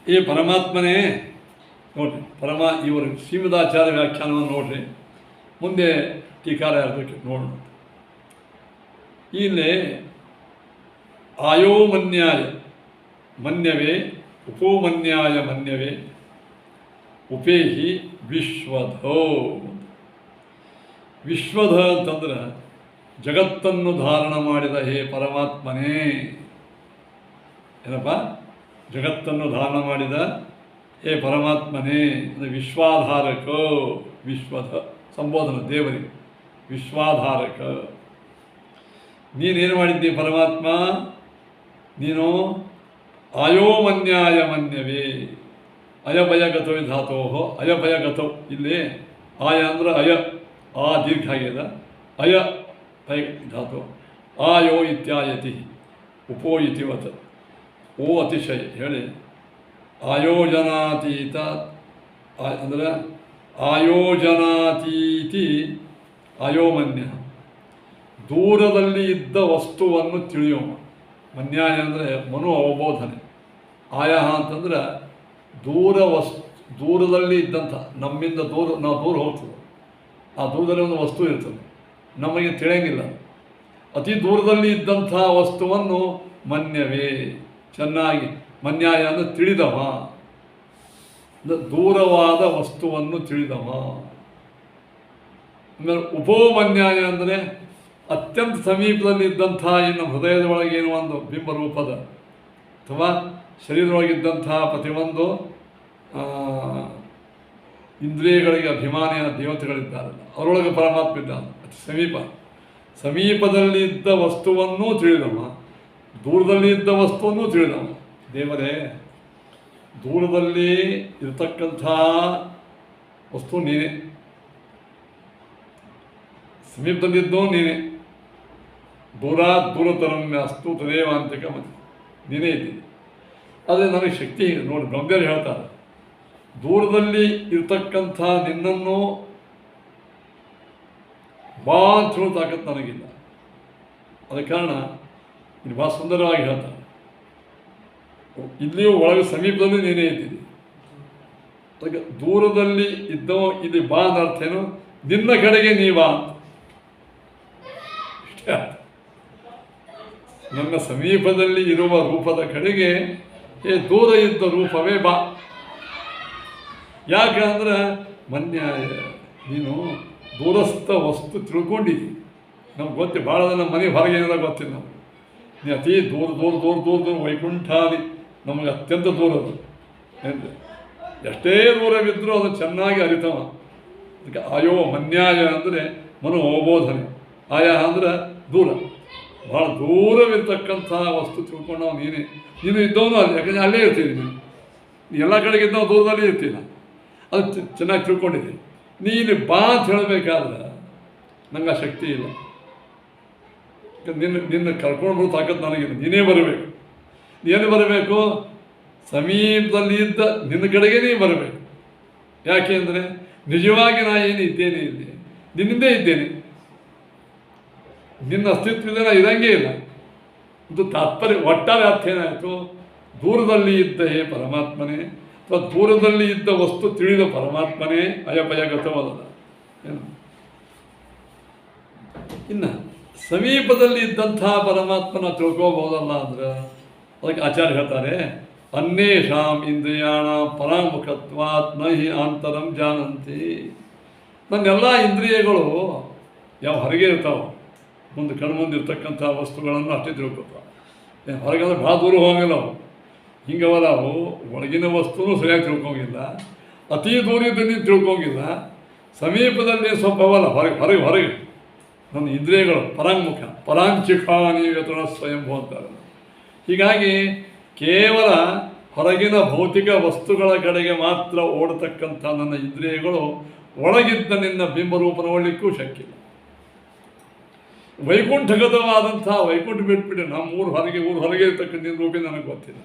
ಈ ಪರಮಾತ್ಮನೇ ನೋಡ್ರಿ, ಇವರು ಶ್ರೀಮದಾಚಾರ್ಯ ವ್ಯಾಖ್ಯಾನವನ್ನು ನೋಡ್ರಿ, ಮುಂದೆ ಟೀಕಾರ ಯಾರ್ದಕ್ಕೆ ನೋಡೋಣ. ಇಲ್ಲಿ ಆಯೋ ಮನ್ಯಾಯ ಮನ್ಯವೇ ಉಪೋ ಮನ್ಯಾಯ ಮನ್ಯವೇ ಉಪೇಹಿ ವಿಶ್ವಧೋ. ವಿಶ್ವಧ ಅಂತಂದ್ರೆ ಜಗತ್ತನ್ನು ಧಾರಣ ಮಾಡಿದ ಹೇ ಪರಮಾತ್ಮನೇ. ಏನಪ್ಪ? ಜಗತ್ತನ್ನು ಧಾರಣ ಮಾಡಿದ ಹೇ ಪರಮಾತ್ಮನೇ. ಅಂದರೆ ವಿಶ್ವಾಧಾರಕ, ವಿಶ್ವಧ ಸಂಬೋಧನ ದೇವರಿಗೆ. ವಿಶ್ವಾಧಾರಕ ನೀನೇನು ಮಾಡಿದ್ದಿ ಪರಮಾತ್ಮ? ನೀನು ಆಯೋಮನ್ಯಾಯ ಮನ್ಯವೇ ಅಯಭಯಗತೋ ಧಾತೋ ಅಯಭಯಗತೋ. ಇಲ್ಲಿ ಆಯ ಅಂದರೆ ಅಯ, ಆ ದೀರ್ಘ ಆಗ್ಯದ, ಅಯ ಭಯ ಧಾತು. ಆಯೋ ಇತ್ಯಾಯತಿ ಉಪೋ ಇತಿವತ್ ಓ ಅತಿಶಯ ಹೇಳಿ ಆಯೋಜನಾತೀತ ಅಂದರೆ ಆಯೋಜನಾತೀತಿ ಆಯೋಮನ್ಯ ದೂರದಲ್ಲಿ ಇದ್ದ ವಸ್ತುವನ್ನು ತಿಳಿಯೋಣ. ಮನ್ಯಾಯ ಅಂದರೆ ಮನು ಅವಬೋಧನೆ. ಆಯ ಅಂತಂದ್ರೆ ದೂರದಲ್ಲಿ ಇದ್ದಂಥ, ನಮ್ಮಿಂದ ನಾವು ದೂರ ಹೋಗ್ತದೆ, ಆ ದೂರದಲ್ಲಿ ಒಂದು ವಸ್ತು ಇರ್ತದೆ, ನಮಗೆ ತಿಳಿಯಂಗಿಲ್ಲ. ಅತಿ ದೂರದಲ್ಲಿ ಇದ್ದಂಥ ವಸ್ತುವನ್ನು ಮನ್ಯವೇ ಚೆನ್ನಾಗಿ, ಮನ್ಯಾಯ ಅಂದರೆ ತಿಳಿದವ, ದೂರವಾದ ವಸ್ತುವನ್ನು ತಿಳಿದವ. ಆಮೇಲೆ ಉಪೋಮನ್ಯಾಯ ಅಂದರೆ ಅತ್ಯಂತ ಸಮೀಪದಲ್ಲಿ ಇದ್ದಂಥ, ಇನ್ನು ಹೃದಯದ ಒಳಗೇನು ಒಂದು ಬಿಂಬರೂಪದ ಅಥವಾ ಶರೀರದೊಳಗಿದ್ದಂಥ ಪ್ರತಿಯೊಂದು ಇಂದ್ರಿಯಗಳಿಗೆ ಅಭಿಮಾನಿಯ ದೇವತೆಗಳಿದ್ದಾರಲ್ಲ, ಅವರೊಳಗೆ ಪರಮಾತ್ಮ ಇದ್ದಾನೆ. ಅತಿ ಸಮೀಪದಲ್ಲಿ ಇದ್ದ ವಸ್ತುವನ್ನೂ ತಿಳಿದವ, ದೂರದಲ್ಲಿ ಇದ್ದ ವಸ್ತುವನ್ನೂ ತಿಳಿದವ. ದೇವರೇ, ದೂರದಲ್ಲಿ ಇರತಕ್ಕಂಥ ವಸ್ತು ನೀನೇ, ಸಮೀಪದಲ್ಲಿದ್ದೋ ನೀನೇ. ದೂರತರಮ್ಯಸ್ತು ತದೇವಾಂತಿಕ ಮತ್ತೆ ನೀನೇ ಇದ್ದೀನಿ. ಆದರೆ ನನಗೆ ಶಕ್ತಿ ಇದೆ ನೋಡಿ. ಬ್ರಹ್ಮದೇವರು ಹೇಳ್ತಾರೆ, ದೂರದಲ್ಲಿ ಇರ್ತಕ್ಕಂಥ ನಿನ್ನನ್ನು ಬಾ ಅಂತ ಹೇಳೋ ತಾಕತ್ತು ನನಗಿಲ್ಲ. ಅದ ಕಾರಣ ಇದು ಭಾಳ ಸುಂದರವಾಗಿ ಹೇಳ್ತಾರೆ, ಇಲ್ಲಿಯೂ ಒಳಗೆ ಸಮೀಪದಲ್ಲಿ ನೀನೇ ಇದ್ದೀನಿ. ಅದಕ್ಕೆ ದೂರದಲ್ಲಿ ಇದ್ದವ ಇಲ್ಲಿ ಬಾ ಅಂತ ಅರ್ಥ ಏನು? ನಿನ್ನ ಕಡೆಗೆ ನೀ ಬಾ ಅಂತ. ಇಷ್ಟೇ ಅರ್ಥ. ನನ್ನ ಸಮೀಪದಲ್ಲಿ ಇರುವ ರೂಪದ ಕಡೆಗೆ ದೂರ ಇದ್ದ ರೂಪವೇ ಬಾ. ಯಾಕಂದ್ರೆ ಮನ್ಯಾಯ ನೀನು ದೂರಸ್ಥ ವಸ್ತು ತಿಳ್ಕೊಂಡಿದ್ದಿ. ನಮ್ಗೆ ಗೊತ್ತಿ ಭಾಳ ನಮ್ಮ ಮನೆ ಹೊರಗೆ ಏನಾರ ಗೊತ್ತಿಲ್ಲ ನಮ್ಗೆ. ನೀ ಅತಿ ದೂರ ವೈಕುಂಠಾದಿ ನಮಗೆ ಅತ್ಯಂತ ದೂರದು. ಏನ್ರಿ ಎಷ್ಟೇ ದೂರವಿದ್ದರೂ ಅದು ಚೆನ್ನಾಗಿ ಅರಿತವ. ಅದಕ್ಕೆ ಆಯೋ ಮನ್ಯಾಯ ಅಂದರೆ ಮನೋಬೋಧನೆ, ಆಯ ಅಂದರೆ ದೂರ, ಭಾಳ ದೂರವಿರ್ತಕ್ಕಂಥ ವಸ್ತು ತಿಳ್ಕೊಂಡು ನಾವು ನೀನು ಇದ್ದವನು ಅಲ್ಲಿ, ಯಾಕಂದರೆ ಅಲ್ಲೇ ಇರ್ತೀವಿ ನೀನು ಎಲ್ಲ ಕಡೆಗೆ ಇದ್ದವು ದೂರದಲ್ಲಿ ಇರ್ತೀನ, ಅದು ಚೆನ್ನಾಗಿ ತಿಳ್ಕೊಂಡಿದ್ದೀನಿ. ನೀನು ಬಾ ಅಂತ ಹೇಳಬೇಕಾದ್ರೆ ನಂಗೆ ಆ ಶಕ್ತಿ ಇಲ್ಲ. ನಿನ್ನ ಕರ್ಕೊಂಡು ತಾಕತ್ತು ನನಗಿಲ್ಲ, ನೀನೇ ಬರಬೇಕು. ನೀನು ಬರಬೇಕು, ಸಮೀಪದಲ್ಲಿ ಇದ್ದ ನಿನ್ನ ಕಡೆಗೆ ನೀ ಬರಬೇಕು. ಯಾಕೆ ಅಂದರೆ ನಿಜವಾಗಿ ನಾ ಏನು ಇದ್ದೇನೆ ಇಲ್ಲಿ, ನಿನ್ನಿಂದೇ ಇದ್ದೇನೆ, ನಿನ್ನ ಅಸ್ತಿತ್ವದಿಂದ ನಾ ಇರಂಗೇ ಇಲ್ಲ. ಇದು ತಾತ್ಪರ್ಯ. ಒಟ್ಟಾರೆ ಅರ್ಥ ಏನಾಯಿತು? ದೂರದಲ್ಲಿ ಇದ್ದ ಹೇ ಪರಮಾತ್ಮನೇ ಅಥವಾ ದೂರದಲ್ಲಿ ಇದ್ದ ವಸ್ತು ತಿಳಿದ ಪರಮಾತ್ಮನೇ ಅಯಪಯಗತವಲ್ಲ ಏನು. ಇನ್ನು ಸಮೀಪದಲ್ಲಿ ಇದ್ದಂತಹ ಪರಮಾತ್ಮನ ತಿಳ್ಕೋಬಹುದಲ್ಲ ಅಂದ್ರೆ ಅದಕ್ಕೆ ಆಚಾರ್ಯ ಹೇಳ್ತಾರೆ, ಅನ್ಯೇಷಾಂ ಇಂದ್ರಿಯಾಣ ಪರಾಮುಖತ್ವಾತ್ ನ ಹಿ ಆಂತರಂ ಜಾನಂತಿ. ನನ್ನೆಲ್ಲ ಇಂದ್ರಿಯಗಳು ಯಾವ ಹೊರಗೆ ಇರ್ತಾವೆ, ಮುಂದೆ ಕಣ್ಮುಂದೆ ಇರ್ತಕ್ಕಂಥ ವಸ್ತುಗಳನ್ನು ಅಷ್ಟೇ ತಿಳ್ಕೊತಾವೆ. ಹೊರಗೆ ಅಂದ್ರೆ ಭಾಳ ದೂರ ಹೋಗಂಗಿಲ್ಲ ಅವು, ಹಿಂಗವಲ್ಲ ಅವು. ಒಳಗಿನ ವಸ್ತುನೂ ಸರಿಯಾಗಿ ತಿಳ್ಕೊಂಗಿಲ್ಲ, ಅತಿ ದೂರದಲ್ಲಿ ತಿಳ್ಕೊಂಗಿಲ್ಲ, ಸಮೀಪದಲ್ಲಿ ಸ್ವಲ್ಪ ಅವಲ್ಲ, ಹೊರಗೆ ನನ್ನ ಇಂದ್ರಿಯಗಳು ಪರಾಂಗುಖ, ಪರಾಂಚಿಖಾನಿಗತನ ಸ್ವಯಂಭೂ ಅಂತಾರೆ. ಹೀಗಾಗಿ ಕೇವಲ ಹೊರಗಿನ ಭೌತಿಕ ವಸ್ತುಗಳ ಕಡೆಗೆ ಮಾತ್ರ ಓಡತಕ್ಕಂಥ ನನ್ನ ಇಂದ್ರಿಯಗಳು ಒಳಗಿದ್ದ ನಿನ್ನ ಬಿಂಬರೂಪ ನೋಡಲಿಕ್ಕೂ ಶಕ್ಯ ಇಲ್ಲ. ವೈಕುಂಠಗತವಾದಂಥ ವೈಕುಂಠ ಬಿಟ್ಬಿಟ್ಟು ನಮ್ಮ ಊರು ಹೊರಗೆ ಇರ್ತಕ್ಕಂಥ ನಿನ್ನ ರೂಪಿ ನನಗೆ ಗೊತ್ತಿಲ್ಲ.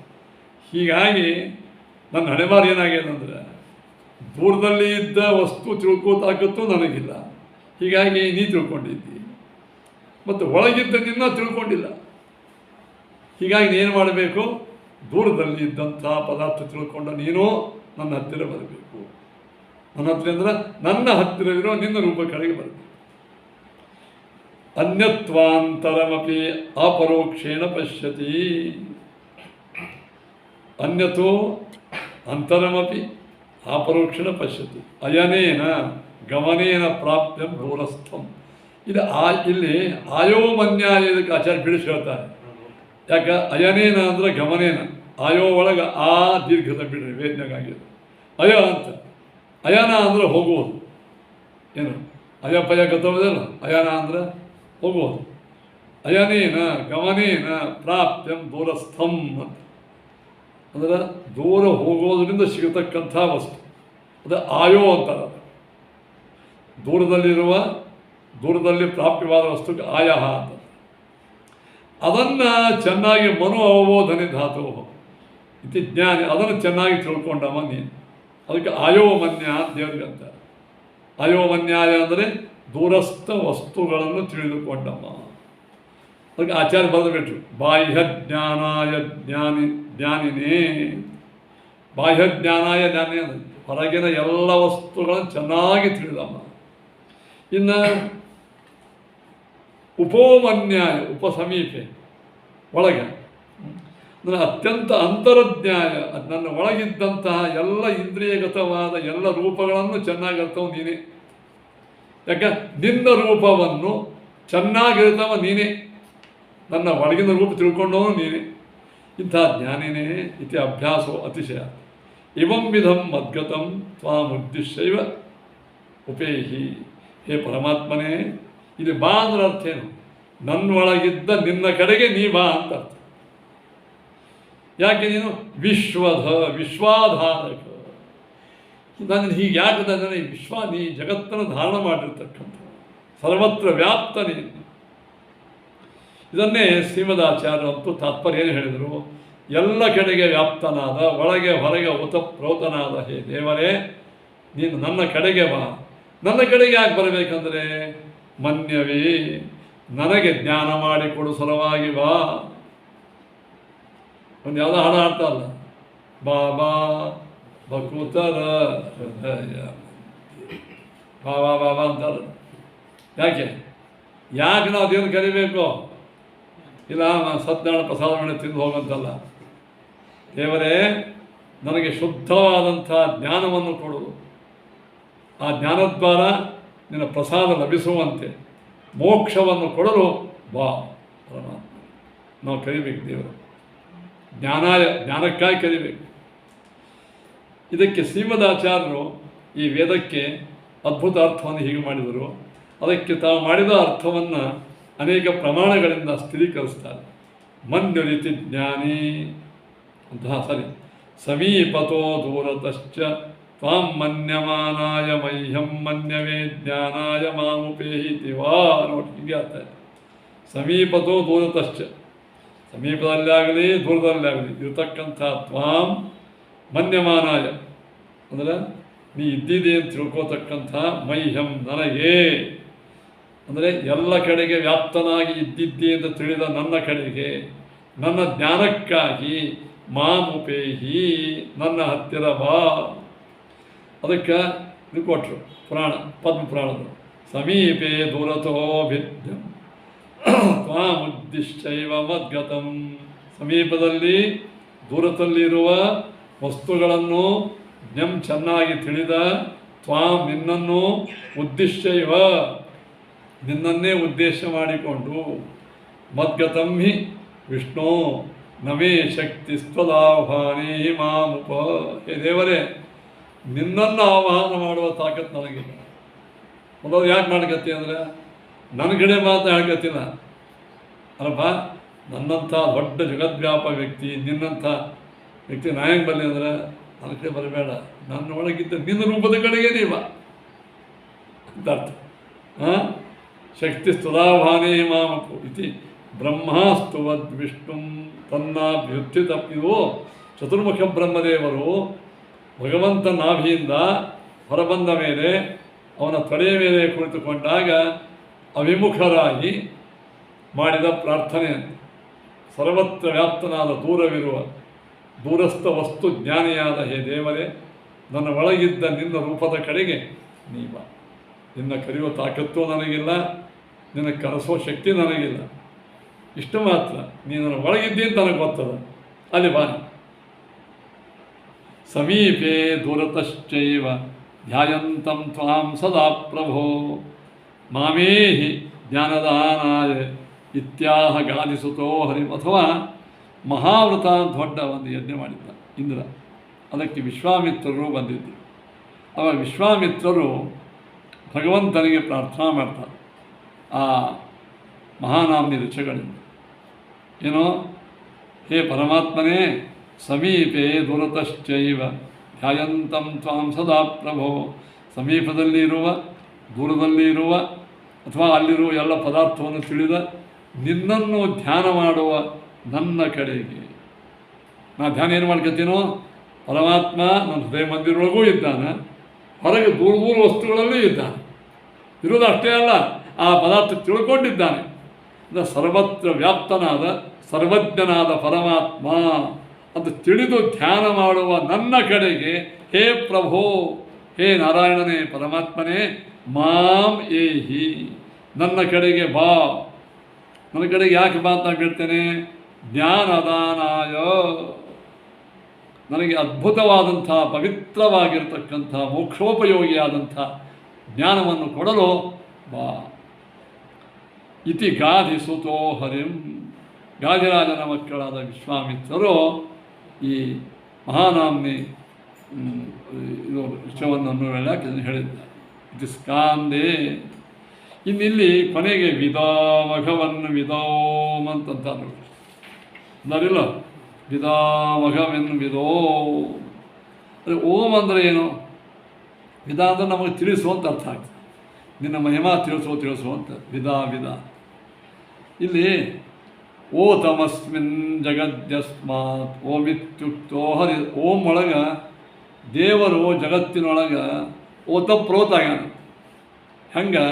ಹೀಗಾಗಿ ನನ್ನ ಹಣೆಬಾರು ಏನಾಗಿದೆ ಅಂದರೆ ದೂರದಲ್ಲಿ ಇದ್ದ ವಸ್ತು ತಿಳ್ಕೋತಾಕತ್ತೂ ನನಗಿಲ್ಲ. ಹೀಗಾಗಿ ನೀ ತಿಳ್ಕೊಂಡಿದ್ದಿ, ಮತ್ತು ಒಳಗಿದ್ದ ನಿನ್ನ ತಿಳ್ಕೊಂಡಿಲ್ಲ. ಹೀಗಾಗಿ ನೀನು ಮಾಡಬೇಕು? ದೂರದಲ್ಲಿ ಇದ್ದಂಥ ಪದಾರ್ಥ ತಿಳ್ಕೊಂಡ ನೀನು ನನ್ನ ಹತ್ತಿರ ಬರಬೇಕು. ನನ್ನ ಹತ್ತಿರ ಅಂದ್ರೆ ನನ್ನ ಹತ್ತಿರವಿರೋ ನಿನ್ನ ರೂಪ ಕಡೆಗೆ ಬರಬೇಕು. ಅನ್ಯತ್ವಾಂತರಮಪಿ ಅಪರೋಕ್ಷೇಣ ಪಶ್ಯತಿ. ಅನ್ಯತೋ ಅಂತರಮಪಿ ಅಪರೋಕ್ಷೇಣ ಪಶ್ಯತಿ. ಅಯನೇನ ಗಮನೇನ ಪ್ರಾಪ್ಯಂ ದೂರಸ್ಥಂ. ಇದು ಇಲ್ಲಿ ಆಯೋಮನ್ಯ ಇದಕ್ಕೆ ಆಚಾರ್ಯ ಬಿಡಿಸಿ ಹೇಳ್ತಾರೆ. ಯಾಕೆ ಅಯನೇನ ಅಂದರೆ ಗಮನೇನ, ಆಯೋ ಒಳಗೆ ಆ ದೀರ್ಘದ ಬಿಡ್ರಿ ವೇದನೆಗಾಗಿದೆ. ಅಯ ಅಂತ, ಅಯನ ಅಂದರೆ ಹೋಗುವುದು. ಏನು ಅಯಪಯ ಗತವದಲ್ಲ, ಅಯನ ಅಂದರೆ ಹೋಗುವುದು. ಅಯನೇನ ಗಮನೇನ ಪ್ರಾಪ್ಯಂ ದೂರಸ್ಥಂ ಅಂತ, ಅಂದರೆ ದೂರ ಹೋಗೋದ್ರಿಂದ ಸಿಗತಕ್ಕಂಥ ವಸ್ತು, ಅದು ಆಯೋ ಅಂತಾರೆ. ದೂರದಲ್ಲಿ ಪ್ರಾಪ್ಯವಾದ ವಸ್ತುಕ್ಕೆ ಆಯಃ ಅಂತ. ಅದನ್ನು ಚೆನ್ನಾಗಿ ಮನು ಅವಬೋಧನೆ ಧಾತು ಇತಿ ಜ್ಞಾನಿ, ಅದನ್ನು ಚೆನ್ನಾಗಿ ತಿಳ್ಕೊಂಡವ ನೀನು. ಅದಕ್ಕೆ ಆಯೋಮನ್ಯ ದೇವರಿಗೆ ಅಂತಾರೆ. ಆಯೋಮನ್ಯಾಯ ಅಂದರೆ ದೂರಸ್ಥ ವಸ್ತುಗಳನ್ನು ತಿಳಿದುಕೊಂಡಮ್ಮ. ಅದಕ್ಕೆ ಆಚಾರ್ಯ ಬರೆದುಬಿಟ್ರು, ಬಾಹ್ಯ ಜ್ಞಾನಾಯ ಜ್ಞಾನಿನೇ. ಬಾಹ್ಯ ಜ್ಞಾನಾಯ ಜ್ಞಾನಿ ಅಂದರೆ ಹೊರಗಿನ ಎಲ್ಲ ವಸ್ತುಗಳನ್ನು ಚೆನ್ನಾಗಿ ತಿಳಿದಮ್ಮ. ಇನ್ನು ಉಪೋಮನ್ಯಾಯ, ಉಪಸಮೀಪೆ ಒಳಗೆ ಅಂದರೆ ಅತ್ಯಂತ ಅಂತರಜ್ಞಾಯ, ನನ್ನ ಒಳಗಿದ್ದಂತಹ ಎಲ್ಲ ಇಂದ್ರಿಯಗತವಾದ ಎಲ್ಲ ರೂಪಗಳನ್ನು ಚೆನ್ನಾಗಿ ಅರ್ಥವು ನೀನೇ. ಯಾಕೆ ನಿನ್ನ ರೂಪವನ್ನು ಚೆನ್ನಾಗಿರ್ತವ ನೀನೇ, ನನ್ನ ಒಳಗಿನ ರೂಪ ತಿಳ್ಕೊಂಡವನು ನೀನೇ. ಇಂಥ ಜ್ಞಾನಿನೇ ಇತಿ ಅಭ್ಯಾಸೋ ಅತಿಶಯ. ಇವಂ ವಿಧಂ ಮದ್ಗತಂ ತ್ವಾಮುದ್ದೇಶ್ಯೈವ ಉಪೇಹಿ. ಹೇ ಪರಮಾತ್ಮನೇ, ಇಲ್ಲಿ ಬಾ ಅಂದ್ರೆ ಅರ್ಥ ಏನು? ನನ್ನೊಳಗಿದ್ದ ನಿನ್ನ ಕಡೆಗೆ ನೀ ಬಾ ಅಂತ ಅರ್ಥ. ಯಾಕೆ ನೀನು ವಿಶ್ವಾಧಾರಕ. ನಾನು ಹೀಗೆ ಯಾಕೆ ಅಂದರೆ ನೀ ಜಗತ್ತನ್ನು ಧಾರಣ ಮಾಡಿರ್ತಕ್ಕಂಥ ಸರ್ವತ್ರ ವ್ಯಾಪ್ತ ನೀನು. ಇದನ್ನೇ ಶ್ರೀಮದಾಚಾರ್ಯರಂತೂ ತಾತ್ಪರ್ಯ ಏನು ಹೇಳಿದರು? ಎಲ್ಲ ಕಡೆಗೆ ವ್ಯಾಪ್ತನಾದ, ಒಳಗೆ ಹೊರಗೆ ಓತಪ್ರೋತನಾದ ಹೇ ದೇವರೇ, ನೀನು ನನ್ನ ಕಡೆಗೆ ಬಾ. ನನ್ನ ಕಡೆಗೆ ಯಾಕೆ ಬರಬೇಕಂದ್ರೆ ಮನ್ಯವೇ, ನನಗೆ ಜ್ಞಾನ ಮಾಡಿಕೊಡು ಸಲುವಾಗಿ ಬಾ. ಒಂದು ಯಾವುದೋ ಹಾಡು ಹಾಡ್ತಾರಲ್ಲ, ಬಾಬಾ ಬಕುತರ ಹೃದಯ ಬಾಬಾ ಬಾಬಾ ಅಂತಾರ. ಯಾಕೆ ನಾವು ದೇವ್ರನ್ನ ಕರಿಬೇಕು? ಇಲ್ಲ ನಾನು ಸತ್ಯನಾರಾಯಣ ಪ್ರಸಾದ ಮಾಡಿ ತಿಂದು ಹೋಗಂತಲ್ಲ. ದೇವರೇ, ನನಗೆ ಶುದ್ಧವಾದಂಥ ಜ್ಞಾನವನ್ನು ಕೊಡು. ಆ ಜ್ಞಾನದ್ವಾರ ನಿನ್ನ ಪ್ರಸಾದ ಲಭಿಸುವಂತೆ ಮೋಕ್ಷವನ್ನು ಬಾ ಪರಮಾತ್ಮ. ನಾವು ಕರಿಬೇಕು ದೇವರು, ಜ್ಞಾನಕ್ಕಾಗಿ ಕರಿಬೇಕು. ಇದಕ್ಕೆ ಶ್ರೀಮದಾಚಾರ್ಯರು ಈ ವೇದಕ್ಕೆ ಅದ್ಭುತ ಅರ್ಥವನ್ನು ಹೀಗೆ ಮಾಡಿದರು. ಅದಕ್ಕೆ ತಾವು ಮಾಡಿದ ಅರ್ಥವನ್ನು ಅನೇಕ ಪ್ರಮಾಣಗಳಿಂದ ಸ್ಥಿರೀಕರಿಸ್ತಾರೆ. ಮನ್ಯುರಿತಿ ಜ್ಞಾನಿ ಅಂತ ಸರಿ, ಸಮೀಪತೋ ದೂರತಶ್ಚ ತ್ವಾಂ ಮನ್ಯಮಾನಾಯ ಮಹ್ಯಂ ಮನ್ಯವೇ ಜ್ಞಾನಾಯ ಮಾಮುಪೇಹಿತಿ ವಾ ನೋಡಿ, ಹೀಗೆ ಅರ್ಥ ಇದೆ. ಸಮೀಪತೋ ದೂರತಶ್ಚ, ಸಮೀಪದಲ್ಲಾಗಲಿ ದೂರದಲ್ಲಾಗಲಿ ಇರತಕ್ಕಂಥ ತ್ವಾಂ ಮನ್ಯಮಾನಾಯ ಅಂದರೆ ನೀ ಇದ್ದಿದೆ ಅಂತ ತಿಳ್ಕೋತಕ್ಕಂಥ ಮಹ್ಯಂ ನನಗೆ ಅಂದರೆ ಎಲ್ಲ ಕಡೆಗೆ ವ್ಯಾಪ್ತನಾಗಿ ಇದ್ದಿದ್ದೆ ಅಂತ ತಿಳಿದ ನನ್ನ ಕಡೆಗೆ ನನ್ನ ಜ್ಞಾನಕ್ಕಾಗಿ ಮಾಮುಪೇಹಿ ನನ್ನ ಹತ್ತಿರ ಬಾ. ಅದಕ್ಕೆ ಇದು ಕೊಟ್ಟರು ಪುರಾಣ, ಪದ್ಮಪುರಾಣದ ಸಮೀಪೆ ದೂರತೋ ಭಿದ್ಯಂ ತ್ವಾಮುದ್ದಿಶ್ಚೈವ ಮದ್ಗತಂ. ಸಮೀಪದಲ್ಲಿ ದೂರದಲ್ಲಿರುವ ವಸ್ತುಗಳನ್ನು ಜ್ಞಂ ಚೆನ್ನಾಗಿ ತಿಳಿದ ತ್ವಾಂ ನಿನ್ನನ್ನು ಉದ್ದಿಶ್ಚೈವ ನಿನ್ನನ್ನೇ ಉದ್ದೇಶ ಮಾಡಿಕೊಂಡು ಮದ್ಗತಂ ಹಿ ವಿಷ್ಣು ನಮೇ ಶಕ್ತಿ ಸ್ವದಾಹ್ವಾನೇ ಮಾಮುಪ. ಹೇ ದೇವರೇ, ನಿನ್ನನ್ನು ಆಹ್ವಾನ ಮಾಡುವ ತಾಕತ್ತು ನನಗಿಲ್ಲ. ಮೊದಲು ಯಾಕೆ ಮಾಡ್ಕತ್ತಿ ಅಂದರೆ ನನ್ನ ಕಡೆ ಮಾತ್ರ ಹೇಳ್ಕತ್ತಿಲ್ಲ ಅಲ್ಲಪ್ಪ, ನನ್ನಂಥ ದೊಡ್ಡ ಜಗದ್ವ್ಯಾಪ ವ್ಯಕ್ತಿ, ನಿನ್ನಂಥ ವ್ಯಕ್ತಿ ನಾ ಹೆಂಗೆ ಬರಲಿ ಅಂದರೆ ನನ್ನ ಕಡೆ ಬರಬೇಡ, ನನ್ನ ಒಳಗಿದ್ದ ನಿನ್ನ ರೂಪದ ಕಡೆಗೆ ನೀವ ಅಂತ ಅರ್ಥ. ಶಕ್ತಿ ಸ್ತುದಾಭಾನೇ ಮಾಮಪು ಇತಿ ಬ್ರಹ್ಮಾಸ್ತುವದ್ ವಿಷ್ಣು ತನ್ನಾಭ್ಯುತ್ಥಿತ. ಇದು ಚತುರ್ಮುಖ ಬ್ರಹ್ಮದೇವರು ಭಗವಂತ ನಾಭಿಯಿಂದ ಹೊರಬಂದ ಮೇಲೆ ಅವನ ತೊಡೆಯ ಮೇಲೆ ಕುಳಿತುಕೊಂಡಾಗ ಅವಿಮುಖರಾಗಿ ಮಾಡಿದ ಪ್ರಾರ್ಥನೆ. ಸರ್ವತ್ರ ವ್ಯಾಪ್ತನಾದ ದೂರವಿರುವ ದೂರಸ್ಥ ವಸ್ತು ಜ್ಞಾನಿಯಾದ ಹೇ ದೇವರೇ, ನನ್ನ ಒಳಗಿದ್ದ ನಿನ್ನ ರೂಪದ ಕಡೆಗೆ ನೀವ. ನಿನ್ನ ಕರೆಯುವ ತಾಕತ್ತು ನನಗಿಲ್ಲ, ನಿನ್ನ ಕರೆಸೋ ಶಕ್ತಿ ನನಗಿಲ್ಲ. ಇಷ್ಟು ಮಾತ್ರ, ನೀನು ನನ್ನ ಒಳಗಿದ್ದಿ ಅಂತ ನನಗೆ ಗೊತ್ತದ, ಅಲ್ಲಿ ಬಾ. ಸಮೀಪೆ ದೂರತಶ್ಚೈವ ಧ್ಯಾಯಂತಂ ತ್ವಾಂ ಸದಾ ಪ್ರಭೋ ಮಾಮೇಹಿ ಜ್ಞಾನದಾನಾಯ ಇತ್ಯಾಹ ಗಾಲಿಸುತ್ತೋ ಹರಿ. ಅಥವಾ ಮಹಾವ್ರತ ದೊಡ್ಡ ಒಂದು ಯಜ್ಞ ಮಾಡಿದ್ದ ಇಂದ್ರ, ಅದಕ್ಕೆ ವಿಶ್ವಾಮಿತ್ರರು ಬಂದಿದ್ದರು. ಅವಾಗ ವಿಶ್ವಾಮಿತ್ರರು ಭಗವಂತನಿಗೆ ಪ್ರಾರ್ಥನಾ ಮಾಡ್ತಾರೆ ಆ ಮಹಾನಾಮ್ನಿ ಋಷಿಗಳಿಂದ. ಏನೋ, ಹೇ ಪರಮಾತ್ಮನೇ, ಸಮೀಪೆ ದೂರತಶ್ಚೈವ ಧ್ಯಾಯಂತಂ ತ್ವಾಂ ಸದಾ ಪ್ರಭೋ. ಸಮೀಪದಲ್ಲಿ ಇರುವ, ದೂರದಲ್ಲಿ ಇರುವ ಅಥವಾ ಅಲ್ಲಿರುವ ಎಲ್ಲ ಪದಾರ್ಥವನ್ನು ತಿಳಿದ ನಿನ್ನನ್ನು ಧ್ಯಾನ ಮಾಡುವ ನನ್ನ ಕಡೆಗೆ. ನಾ ಧ್ಯಾನ ಏನು ಮಾಡ್ಕೊತೀನೋ, ಪರಮಾತ್ಮ ನನ್ನ ಹೃದಯ ಮಂದಿರೊಳಗೂ ಇದ್ದಾನೆ, ಹೊರಗೆ ದೂರ ದೂರ ವಸ್ತುಗಳಲ್ಲೂ ಇದ್ದಾನೆ. ಇರೋದು ಅಷ್ಟೇ ಅಲ್ಲ, ಆ ಪದಾರ್ಥ ತಿಳ್ಕೊಂಡಿದ್ದಾನೆ. ಸರ್ವತ್ರ ವ್ಯಾಪ್ತನಾದ ಸರ್ವಜ್ಞನಾದ ಪರಮಾತ್ಮ ಅದು ತಿಳಿದು ಧ್ಯಾನ ಮಾಡುವ ನನ್ನ ಕಡೆಗೆ ಹೇ ಪ್ರಭೋ, ಹೇ ನಾರಾಯಣನೇ ಪರಮಾತ್ಮನೇ, ಮಾಂ ಏಹಿ ನನ್ನ ಕಡೆಗೆ ಬಾ. ನನ್ನ ಕಡೆಗೆ ಯಾಕೆ ಬಾ ಅಂತ ಹೇಳ್ತೇನೆ? ಜ್ಞಾನದಾನಾಯ, ನನಗೆ ಅದ್ಭುತವಾದಂಥ ಪವಿತ್ರವಾಗಿರ್ತಕ್ಕಂಥ ಮೋಕ್ಷೋಪಯೋಗಿಯಾದಂಥ ಜ್ಞಾನವನ್ನು ಕೊಡಲು ಬಾ. ಇತಿ ಗಾಧಿಸುತೋ ಹರಿಂ. ಗಾಧಿರಾಜನ ಮಕ್ಕಳಾದ ವಿಶ್ವಾಮಿತ್ರರು ಈ ಮಹಾನಾಮ್ನಿ ಇದು ವಿಷಯವನ್ನು ಹೇಳಕ್ಕೆ ಹೇಳಿದ್ದಾರೆ. ಇದು ಸ್ಕಾಂದೇ. ಇನ್ನಿಲ್ಲಿ ಕೊನೆಗೆ ವಿದಾಮಘವನ್ನು ವಿದೋಮ್ ಅಂತಂತಾರೆ. ಅಂದಾರಿಲ್ಲ, ವಿದಾಮಘವೆನ್ನು ವಿದೋ. ಅದು ಓಂ ಅಂದರೆ ಏನು? ವಿದ ಅಂದರೆ ನಮಗೆ ತಿಳಿಸುವಂತ ಅರ್ಥ ಆಗ್ತದೆ. ನಿನ್ನ ಮಹಿಮಾ ತಿಳಿಸುವಂತ ವಿದ. ಇಲ್ಲಿ ಓತಮಸ್ಮಿನ್ ಜಗದ್ಯಸ್ಮಾತ್ ಓಮಿತ್ಯುಕ್ತೋ ಹರಿ. ಓಂ ಒಳಗೆ ದೇವರು ಜಗತ್ತಿನೊಳಗೆ ಓತಪ್ರೋತಾಗ್ಯಾನ. ಹೆಂಗೆ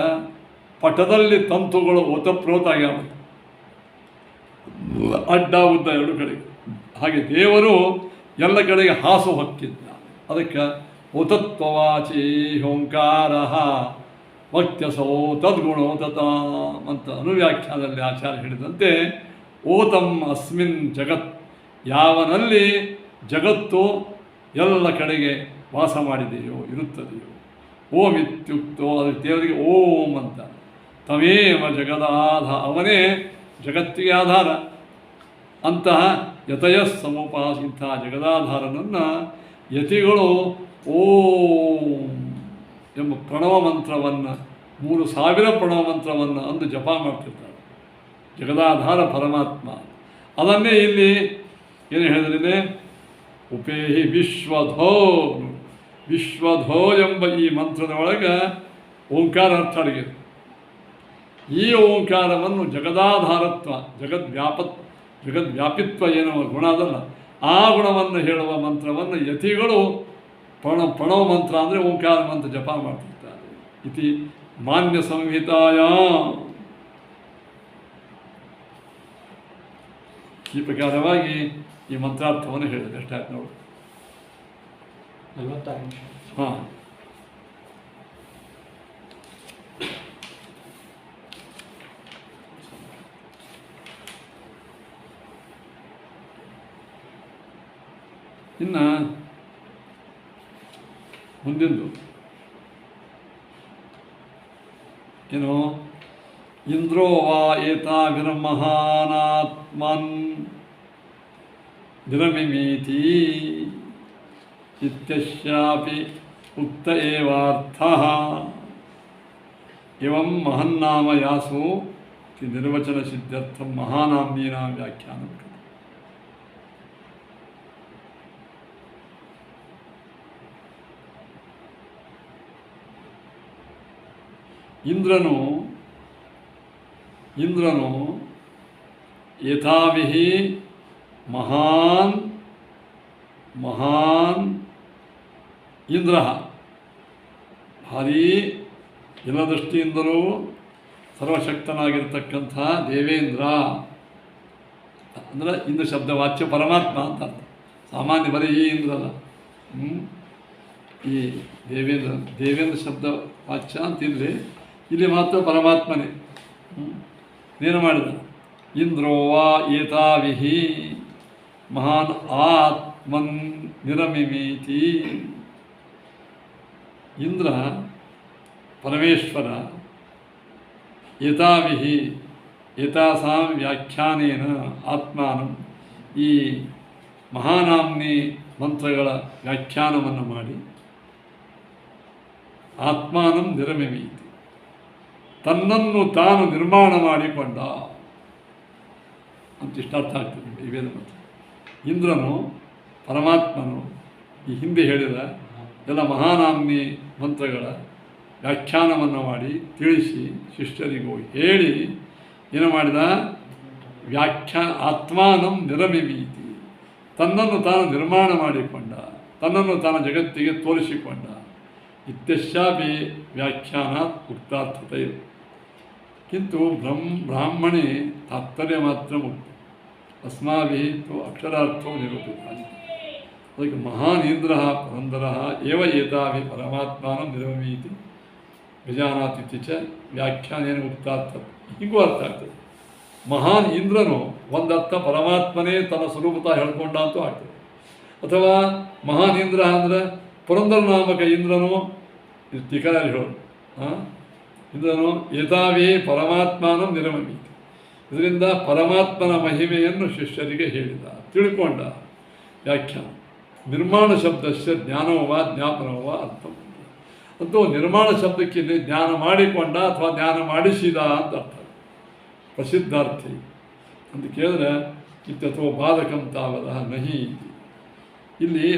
ಪಟದಲ್ಲಿ ತಂತುಗಳು ಓತಪ್ರೋತಾಗ್ಯಾವ, ಅಡ್ಡ ಉದ್ದ ಎರಡು ಕಡೆಗೆ, ಹಾಗೆ ದೇವರು ಎಲ್ಲ ಕಡೆಗೆ ಹಾಸು ಹೊಕ್ಕಿದ್ದ. ಅದಕ್ಕೆ ಓತತ್ವವಾಚಿ ಓಂಕಾರ ವಕ್ತ್ಯಸೋ ತದ್ಗುಣೋ ತತಾಂ ಅಂತ ಅನುವ್ಯಾಖ್ಯಾನದಲ್ಲಿ ಆಚಾರ್ಯ ಹೇಳಿದಂತೆ, ಓತಂ ಅಸ್ಮಿನ್ ಜಗತ್, ಯಾವನಲ್ಲಿ ಜಗತ್ತು ಎಲ್ಲ ಕಡೆಗೆ ವಾಸ ಮಾಡಿದೆಯೋ ಇರುತ್ತದೆಯೋ. ಓಂ ಇತ್ಯುಕ್ತೋ, ಅದು ದೇವರಿಗೆ ಓಂ ಅಂತ. ತಮೇವ ಜಗದಾಧ, ಅವನೇ ಜಗತ್ತಿಗೆ ಆಧಾರ. ಅಂತಹ ಯತಯ ಸಮೋಪಾಸ, ಇಂತಹ ಜಗದಾಧಾರನನ್ನು ಯತಿಗಳು ಓಂ ಎಂಬ ಪ್ರಣವ ಮಂತ್ರವನ್ನು 3000 ಪ್ರಣವ ಮಂತ್ರವನ್ನು ಅಂದು ಜಪ ಮಾಡ್ತಿರ್ತಾರೆ. ಜಗದಾಧಾರ ಪರಮಾತ್ಮ. ಅದನ್ನೇ ಇಲ್ಲಿ ಏನು ಹೇಳಿದ್ರೆ, ಉಪೇಹಿ ವಿಶ್ವಧೋ. ವಿಶ್ವಧೋ ಎಂಬ ಈ ಮಂತ್ರದ ಒಳಗೆ ಓಂಕಾರ ಅರ್ಥ ಅಡಗಿದೆ. ಈ ಓಂಕಾರವನ್ನು ಜಗದಾಧಾರತ್ವ, ಜಗದ್ವ್ಯಾಪಿತ್ವ ಎನ್ನುವ ಗುಣ ಅದಲ್ಲ, ಆ ಗುಣವನ್ನು ಹೇಳುವ ಮಂತ್ರವನ್ನು ಯತಿಗಳು ಪ್ರಣವ ಮಂತ್ರ ಅಂದರೆ ಓಂಕಾರ ಮಂತ್ರ ಜಪ ಮಾಡ್ತಿರ್ತಾರೆ. ಇತಿ ಮಾನ್ಯ ಸಂಹಿತಾಯ. ಈ ಪ್ರಕಾರವಾಗಿ ಈ ಮಂತ್ರಾರ್ಥವನ್ನು ಹೇಳಿದೆ. ಎಷ್ಟಾಯ್ತು ನೋಡು, 46 ನಿಮಿಷ. ಹಾಂ. ಇನ್ನು ಮುಂದಿಂದು ಏನು, ಇಂದ್ರೋ ವಾ ಏತಾಭಿರ್ಮಹಾನಾತ್ಮನ್ ವಿರಮಿಮೀತಿ ಇತ್ಯಸ್ಯಾಪಿ ಉಕ್ತ ಏವಾರ್ಥಃ. ಇವಂ ಮಹನ್ನಾಮ ಯಾಸು ನಿರ್ವಚನ ಸಿದ್ಧಾರ್ಥಂ ಮಹಾನಾಮ್ನೀನಾಂ ವ್ಯಾಖ್ಯಾನಂ. ಇಂದ್ರನು ಯಥಾವಿಹಿ ಮಹಾನ್ ಇಂದ್ರ, ಭಾರೀ ಎಲ್ಲ ದೃಷ್ಟಿಯಿಂದಲೂ ಸರ್ವಶಕ್ತನಾಗಿರ್ತಕ್ಕಂಥ ದೇವೇಂದ್ರ ಅಂದರೆ ಇಂದ್ರ ಶಬ್ದ ವಾಚ್ಯ ಪರಮಾತ್ಮ ಅಂತ ಅರ್ಥ. ಸಾಮಾನ್ಯ ಬರೀ ಈ ಇಂದ್ರಲ್ಲ, ಈ ದೇವೇಂದ್ರ ಶಬ್ದ ವಾಚ್ಯ ಅಂತಿದ್ರೆ ಇಲ್ಲಿ ಮಾತ್ರ ಪರಮಾತ್ಮನೇ. ಏನು ಮಾಡಿದ, ಇಂದ್ರೋ ವಾ ಏತಾವಿಹಿ ಮಹಾನ್ ಆತ್ಮನ್ ನಿರಮಿಮೀತಿ. ಇಂದ್ರ ಪರಮೇಶ್ವರ ಏತಾವಿಹಿ ಏತಾಸಾಂ ವ್ಯಾಖ್ಯಾನೇನ ಆತ್ಮಾನಂ, ಈ ಮಹಾನಾಮ್ನಿ ಮಂತ್ರಗಳ ವ್ಯಾಖ್ಯಾನವನ್ನು ಮಾಡಿ ಆತ್ಮಾನಂ ನಿರಮಿಮೀತಿ, ತನ್ನನ್ನು ತಾನು ನಿರ್ಮಾಣ ಮಾಡಿಕೊಂಡ ಅಂತ ಇಷ್ಟ ಅರ್ಥ ಆಗ್ತದೆ ಈ ವೇದ ಮಂತ್ರ. ಇಂದ್ರನು ಪರಮಾತ್ಮನು ಈ ಹಿಂದೆ ಹೇಳಿದ ಎಲ್ಲ ಮಹಾನಾಮ್ನಿ ಮಂತ್ರಗಳ ವ್ಯಾಖ್ಯಾನವನ್ನು ಮಾಡಿ ತಿಳಿಸಿ ಶಿಷ್ಯರಿಗೂ ಹೇಳಿ ಏನು ಮಾಡಿದ, ಆತ್ಮಾನಂ ನಿರಮಿಮೀತಿ, ತನ್ನನ್ನು ತಾನು ನಿರ್ಮಾಣ ಮಾಡಿಕೊಂಡ, ತನ್ನನ್ನು ತಾನು ಜಗತ್ತಿಗೆ ತೋರಿಸಿಕೊಂಡ. ಇತ್ಯಸ್ಯಾಪಿ ವ್ಯಾಖ್ಯಾನಾತ್ ಉಕ್ತಾರ್ಥತೆ ಕಿಂತು ಬ್ರಾಹ್ಮಣೇ ತಾತ್ಪರ್ಯ ಮಾತ್ರ ಮುಕ್ತ ಅಸ್ಮಾಭಿಃ ತು ಅಕ್ಷರಾರ್ಥೋ ನಿರೂಪಿತ. ಅದಕ್ಕೆ ಮಹಾನ್ ಇಂದ್ರ ಪುರಂದರ ಏವ ಏತಾಭಿ ಪರಮಾತ್ಮಾನಂ ನಿರಮೀತಿ ವಿಜಾನಾತಿ ಚ ವ್ಯಾಖ್ಯಾನೇನ ಉಕ್ತಾರ್ಥ. ಹೀಗೂ ಅರ್ಥ ಆಗ್ತದೆ. ಮಹಾನ್ ಇಂದ್ರನು ಒಂದರ್ಥ ಪರಮಾತ್ಮನೇ ತನ್ನ ಸ್ವರೂಪತ ಹೇಳ್ಕೊಂಡ ಅಂತೂ ಆಗ್ತದೆ. ಅಥವಾ ಮಹಾನ್ ಇಂದ್ರ ಅಂದರೆ ಪುರಂದರ ನಾಮಕ ಇಂದ್ರನು, ಇದು ಟೀಕಾರಿ ಹೇಳೋದು, ಇಂದ್ರನು ಏತಾವೇ ಪರಮಾತ್ಮನ ನಿರಮೀತಿ, ಇದರಿಂದ ಪರಮಾತ್ಮನ ಮಹಿಮೆಯನ್ನು ಶಿಷ್ಯರಿಗೆ ಹೇಳಿದ, ತಿಳ್ಕೊಂಡ. ವ್ಯಾಖ್ಯಾನ ನಿರ್ಮಾಣ ಶಬ್ದಸ್ಯ ಜ್ಞಾನವ ಜ್ಞಾಪನವ ಅರ್ಥ. ಅಂತೂ ನಿರ್ಮಾಣ ಶಬ್ದಕ್ಕೆ ಜ್ಞಾನ ಮಾಡಿಕೊಂಡ ಅಥವಾ ಜ್ಞಾನ ಮಾಡಿಸಿದ ಅಂತ ಅರ್ಥ. ಪ್ರಸಿದ್ಧಾರ್ಥಿ ಅಂತ ಕೇಳಿದ್ರೆ ಇತ್ಯಥೋ ಬಾಧಕಂ ತಾವದ ನಹಿ. ಇಲ್ಲಿ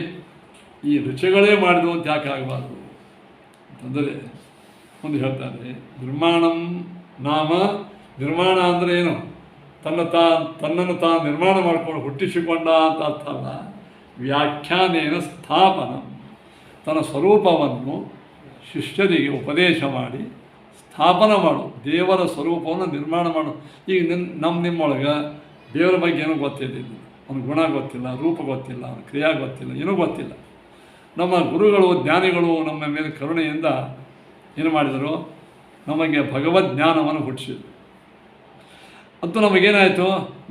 ಈ ರುಚಿಗಳೇ ಮಾಡಿದು ಅಂತ ಯಾಕೆ ಆಗಬಾರ್ದು ಅಂತಂದರೆ ಒಂದು ಹೇಳ್ತಾರೆ, ನಿರ್ಮಾಣಂ ನಾಮ, ನಿರ್ಮಾಣ ಅಂದರೆ ಏನು, ತನ್ನನ್ನು ತಾನು ನಿರ್ಮಾಣ ಮಾಡಿಕೊಂಡು ಹುಟ್ಟಿಸಿಕೊಂಡ ಅಂತ ಅರ್ಥ ಅಲ್ಲ. ವ್ಯಾಖ್ಯಾನೇನ ಸ್ಥಾಪನ, ತನ್ನ ಸ್ವರೂಪವನ್ನು ಶಿಷ್ಯರಿಗೆ ಉಪದೇಶ ಮಾಡಿ ಸ್ಥಾಪನ ಮಾಡು, ದೇವರ ಸ್ವರೂಪವನ್ನು ನಿರ್ಮಾಣ ಮಾಡು. ಈಗ ನಿಮ್ಮೊಳಗೆ ದೇವರ ಬಗ್ಗೆ ಏನೂ ಗೊತ್ತಿಲ್ಲ, ಅವನ ಗುಣ ಗೊತ್ತಿಲ್ಲ, ರೂಪ ಗೊತ್ತಿಲ್ಲ, ಅವನ ಕ್ರಿಯಾ ಗೊತ್ತಿಲ್ಲ, ಏನೂ ಗೊತ್ತಿಲ್ಲ. ನಮ್ಮ ಗುರುಗಳು ಜ್ಞಾನಿಗಳು ನಮ್ಮ ಮೇಲೆ ಕರುಣೆಯಿಂದ ಏನು ಮಾಡಿದರು, ನಮಗೆ ಭಗವದ್ ಜ್ಞಾನವನ್ನು ಹುಟ್ಟಿಸಿದರು. ಅಂತೂ ನಮಗೇನಾಯಿತು,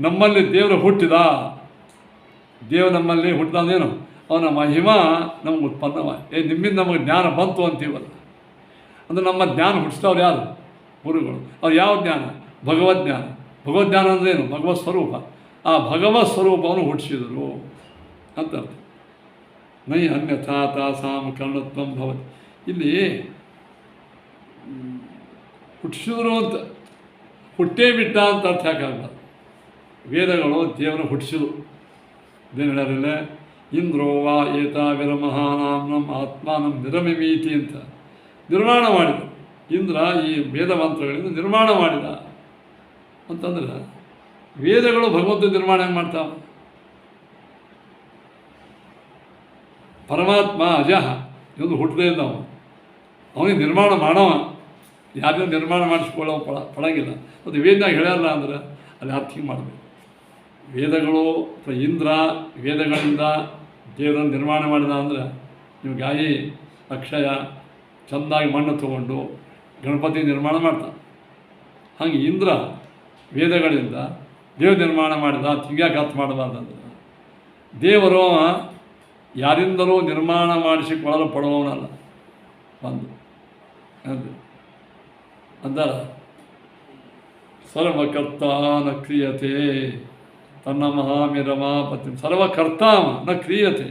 ನಮ್ಮಲ್ಲಿ ದೇವರು ಹುಟ್ಟಿದ, ದೇವರು ನಮ್ಮಲ್ಲಿ ಹುಟ್ಟಿದಂದೇನು, ಅವನ ಮಹಿಮಾ ನಮಗೆ ಉತ್ಪನ್ನವಾಗಿ ನಿಮ್ಮಿಂದ ನಮಗೆ ಜ್ಞಾನ ಬಂತು ಅಂತೀವಲ್ಲ. ಅಂದರೆ ನಮ್ಮ ಜ್ಞಾನ ಹುಟ್ಟಿಸ್ತವ್ರು ಯಾರು, ಗುರುಗಳು. ಅವ್ರು ಯಾವ ಜ್ಞಾನ, ಭಗವದ್ಜ್ಞಾನ. ಭಗವದ್ಜ್ಞಾನ ಅಂದ್ರೇನು, ಭಗವತ್ ಸ್ವರೂಪ. ಆ ಭಗವತ್ ಸ್ವರೂಪವನ್ನು ಹುಟ್ಟಿಸಿದರು ಅಂತ ಅರ್ಥ. ನೈ ಅನ್ಯಥಾ ತಾಸಾಂ ಕರ್ಣತ್ವಂ ಭವತಿ. ಇಲ್ಲಿ ಹುಟ್ಟಿಸಿದ್ರು ಅಂತ, ಹುಟ್ಟೇ ಬಿಟ್ಟ ಅಂತ ಅರ್ಥ ಯಾಕಾಗಲ್ಲ. ವೇದಗಳು ದೇವರನ್ನು ಹುಟ್ಟಿಸಿದ್ರು. ಇದೇನು ಹೇಳೋರಿಲ್ಲ, ಇಂದ್ರೋ ವಾ ಏತಾ ವಿರಮಹಾನಾಂ ಆತ್ಮಾನಂ ವಿರಮಿಮೀತಿ ಅಂತ ನಿರ್ಮಾಣ ಮಾಡಿದ. ಇಂದ್ರ ಈ ವೇದ ಮಂತ್ರಗಳಿಂದ ನಿರ್ಮಾಣ ಮಾಡಿದ ಅಂತಂದ್ರೆ ವೇದಗಳು ಭಗವಂತ ನಿರ್ಮಾಣ ಹೆಂಗೆ ಮಾಡ್ತಾವ? ಪರಮಾತ್ಮ ಅಜಃ, ಇವನು ಹುಟ್ಟದೇ ಇದ್ದವ, ಅವನಿಗೆ ನಿರ್ಮಾಣ ಮಾಡವ, ಯಾರನ್ನ ನಿರ್ಮಾಣ ಮಾಡಿಸ್ಕೊಳ್ಳೋ ಪಡಂಗಿಲ್ಲ. ಮತ್ತು ವೇದನಾಗ ಹೇಳ್ಯಾರಲ್ಲ ಅಂದ್ರೆ ಅಲ್ಲಿ ಅರ್ಥ ಹಿಂಗೆ ಮಾಡಬೇಕು. ವೇದಗಳು ಅಥವಾ ಇಂದ್ರ ವೇದಗಳಿಂದ ದೇವರನ್ನು ನಿರ್ಮಾಣ ಮಾಡಿದ ಅಂದ್ರೆ ನೀವು ಗಾಯಿ ಅಕ್ಷಯ ಚೆಂದಾಗಿ ಮಣ್ಣು ತಗೊಂಡು ಗಣಪತಿ ನಿರ್ಮಾಣ ಮಾಡ್ತಾನೆ. ಹಾಗೆ ಇಂದ್ರ ವೇದಗಳಿಂದ ದೇವ ನಿರ್ಮಾಣ ಮಾಡಿದ. ತಿಂಗ್ಯಾಕೆ ಅರ್ಥ ಮಾಡಬಾರ್ದಂದ್ರೆ ದೇವರು ಯಾರಿಂದಲೂ ನಿರ್ಮಾಣ ಮಾಡಿಸಿಕೊಳ್ಳಲ್ಪಡುವವನಲ್ಲ. ಒಂದು ಅಂದರ ಸರ್ವಕರ್ತ ನ ಕ್ರಿಯತೆ ತನ್ನ ಮಹಾಮಿರಮಾಪತಿ. ಸರ್ವಕರ್ತ ನ ಕ್ರಿಯತೆ,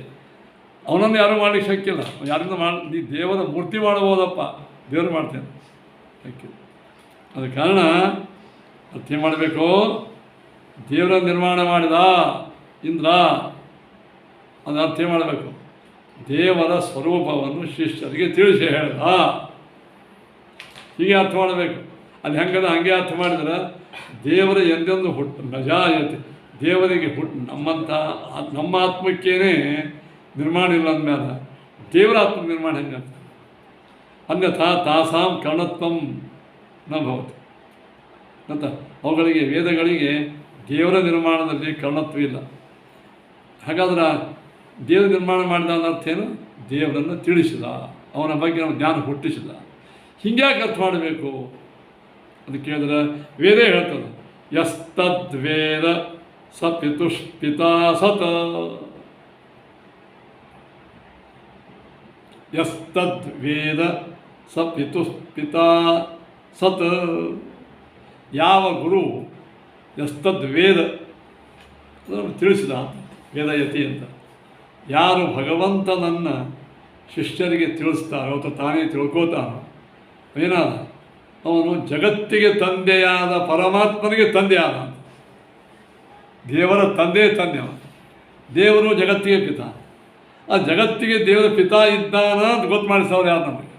ಅವನನ್ನು ಯಾರೂ ಮಾಡಲಿಕ್ಕೆ ಶಕ್ಯ ಇಲ್ಲ. ಯಾರಿಂದ ನೀ ದೇವರ ಮೂರ್ತಿ ಮಾಡಬಹುದಪ್ಪ, ದೇವರು ಮಾಡ್ತೇನೆ ಶಕ್ಯ. ಅದ ಕಾರಣ ಅರ್ಥ ಮಾಡಬೇಕು. ದೇವರ ನಿರ್ಮಾಣ ಮಾಡಿದ ಇಂದ್ರ, ಅದು ಅರ್ಥ ಮಾಡಬೇಕು. ದೇವರ ಸ್ವರೂಪವನ್ನು ಶಿಷ್ಯರಿಗೆ ತಿಳಿಸಿ ಹೇಳ್ದ, ಹೀಗೆ ಅರ್ಥ ಮಾಡಬೇಕು. ಅಲ್ಲಿ ಹೆಂಗದ ಹಂಗೆ ಅರ್ಥ ಮಾಡಿದ್ರೆ ದೇವರ ಎಂದೆಂದು ಹುಟ್ಟು ನಜಾಯತೆ, ದೇವರಿಗೆ ಹುಟ್ಟು ನಮ್ಮ ಆತ್ಮಕ್ಕೇನೆ ನಿರ್ಮಾಣ ಇಲ್ಲ ಅಂದಮೇಲೆ ದೇವರ ಆತ್ಮ ನಿರ್ಮಾಣ ಹೆಂಗೆ ಅಂತ. ಅನ್ಯಥಾ ತಾಸಾಂ ಕರ್ಣತ್ವಂ ನ ಭವತಿ ಅಂತ. ಅವುಗಳಿಗೆ ವೇದಗಳಿಗೆ ದೇವರ ನಿರ್ಮಾಣದಲ್ಲಿ ಕರ್ಣತ್ವ ಇಲ್ಲ. ಹಾಗಾದ್ರೆ ದೇವರ ನಿರ್ಮಾಣ ಮಾಡಿದ ಅರ್ಥ ಏನು? ದೇವರನ್ನು ತಿಳಿಸಿದ, ಅವನ ಬಗ್ಗೆ ನಾವು ಜ್ಞಾನ ಹುಟ್ಟಿಸಿದ. ಹಿಂಗ್ಯಾಕೆ ಅರ್ಥ ಮಾಡಬೇಕು ಅಂತ ಕೇಳಿದ್ರೆ ವೇದ ಹೇಳ್ತದೆ, ಯಸ್ತದ್ವೇದ ಸ ಪಿತುಷ್ಪಿತಾ ಸತ್. ಯಸ್ತದ್ವೇದ ಸ ಪಿತುಷ್ಪಿತಾ ಸತ್. ಯಾವ ಗುರು ಯಸ್ತದ್ವೇದ ತಿಳಿಸಿದ ವೇದಯತಿ ಅಂತ. ಯಾರು ಭಗವಂತನನ್ನು ಶಿಷ್ಯರಿಗೆ ತಿಳಿಸ್ತಾರೋ ಅಥವಾ ತಾನೇ ತಿಳ್ಕೋತಾನೋ ಏನಾದ ಅವನು ಜಗತ್ತಿಗೆ ತಂದೆಯಾದ ಪರಮಾತ್ಮನಿಗೆ ತಂದೆಯಾದ ಅಂತ. ದೇವರ ತಂದೆ ಅವನು. ದೇವರು ಜಗತ್ತಿಗೆ ಪಿತ. ಆ ಜಗತ್ತಿಗೆ ದೇವರ ಪಿತ ಇದ್ದಾನ ಅಂತ ಗೊತ್ತು ಮಾಡಿಸೋರು ಯಾರು? ನಮಗೆ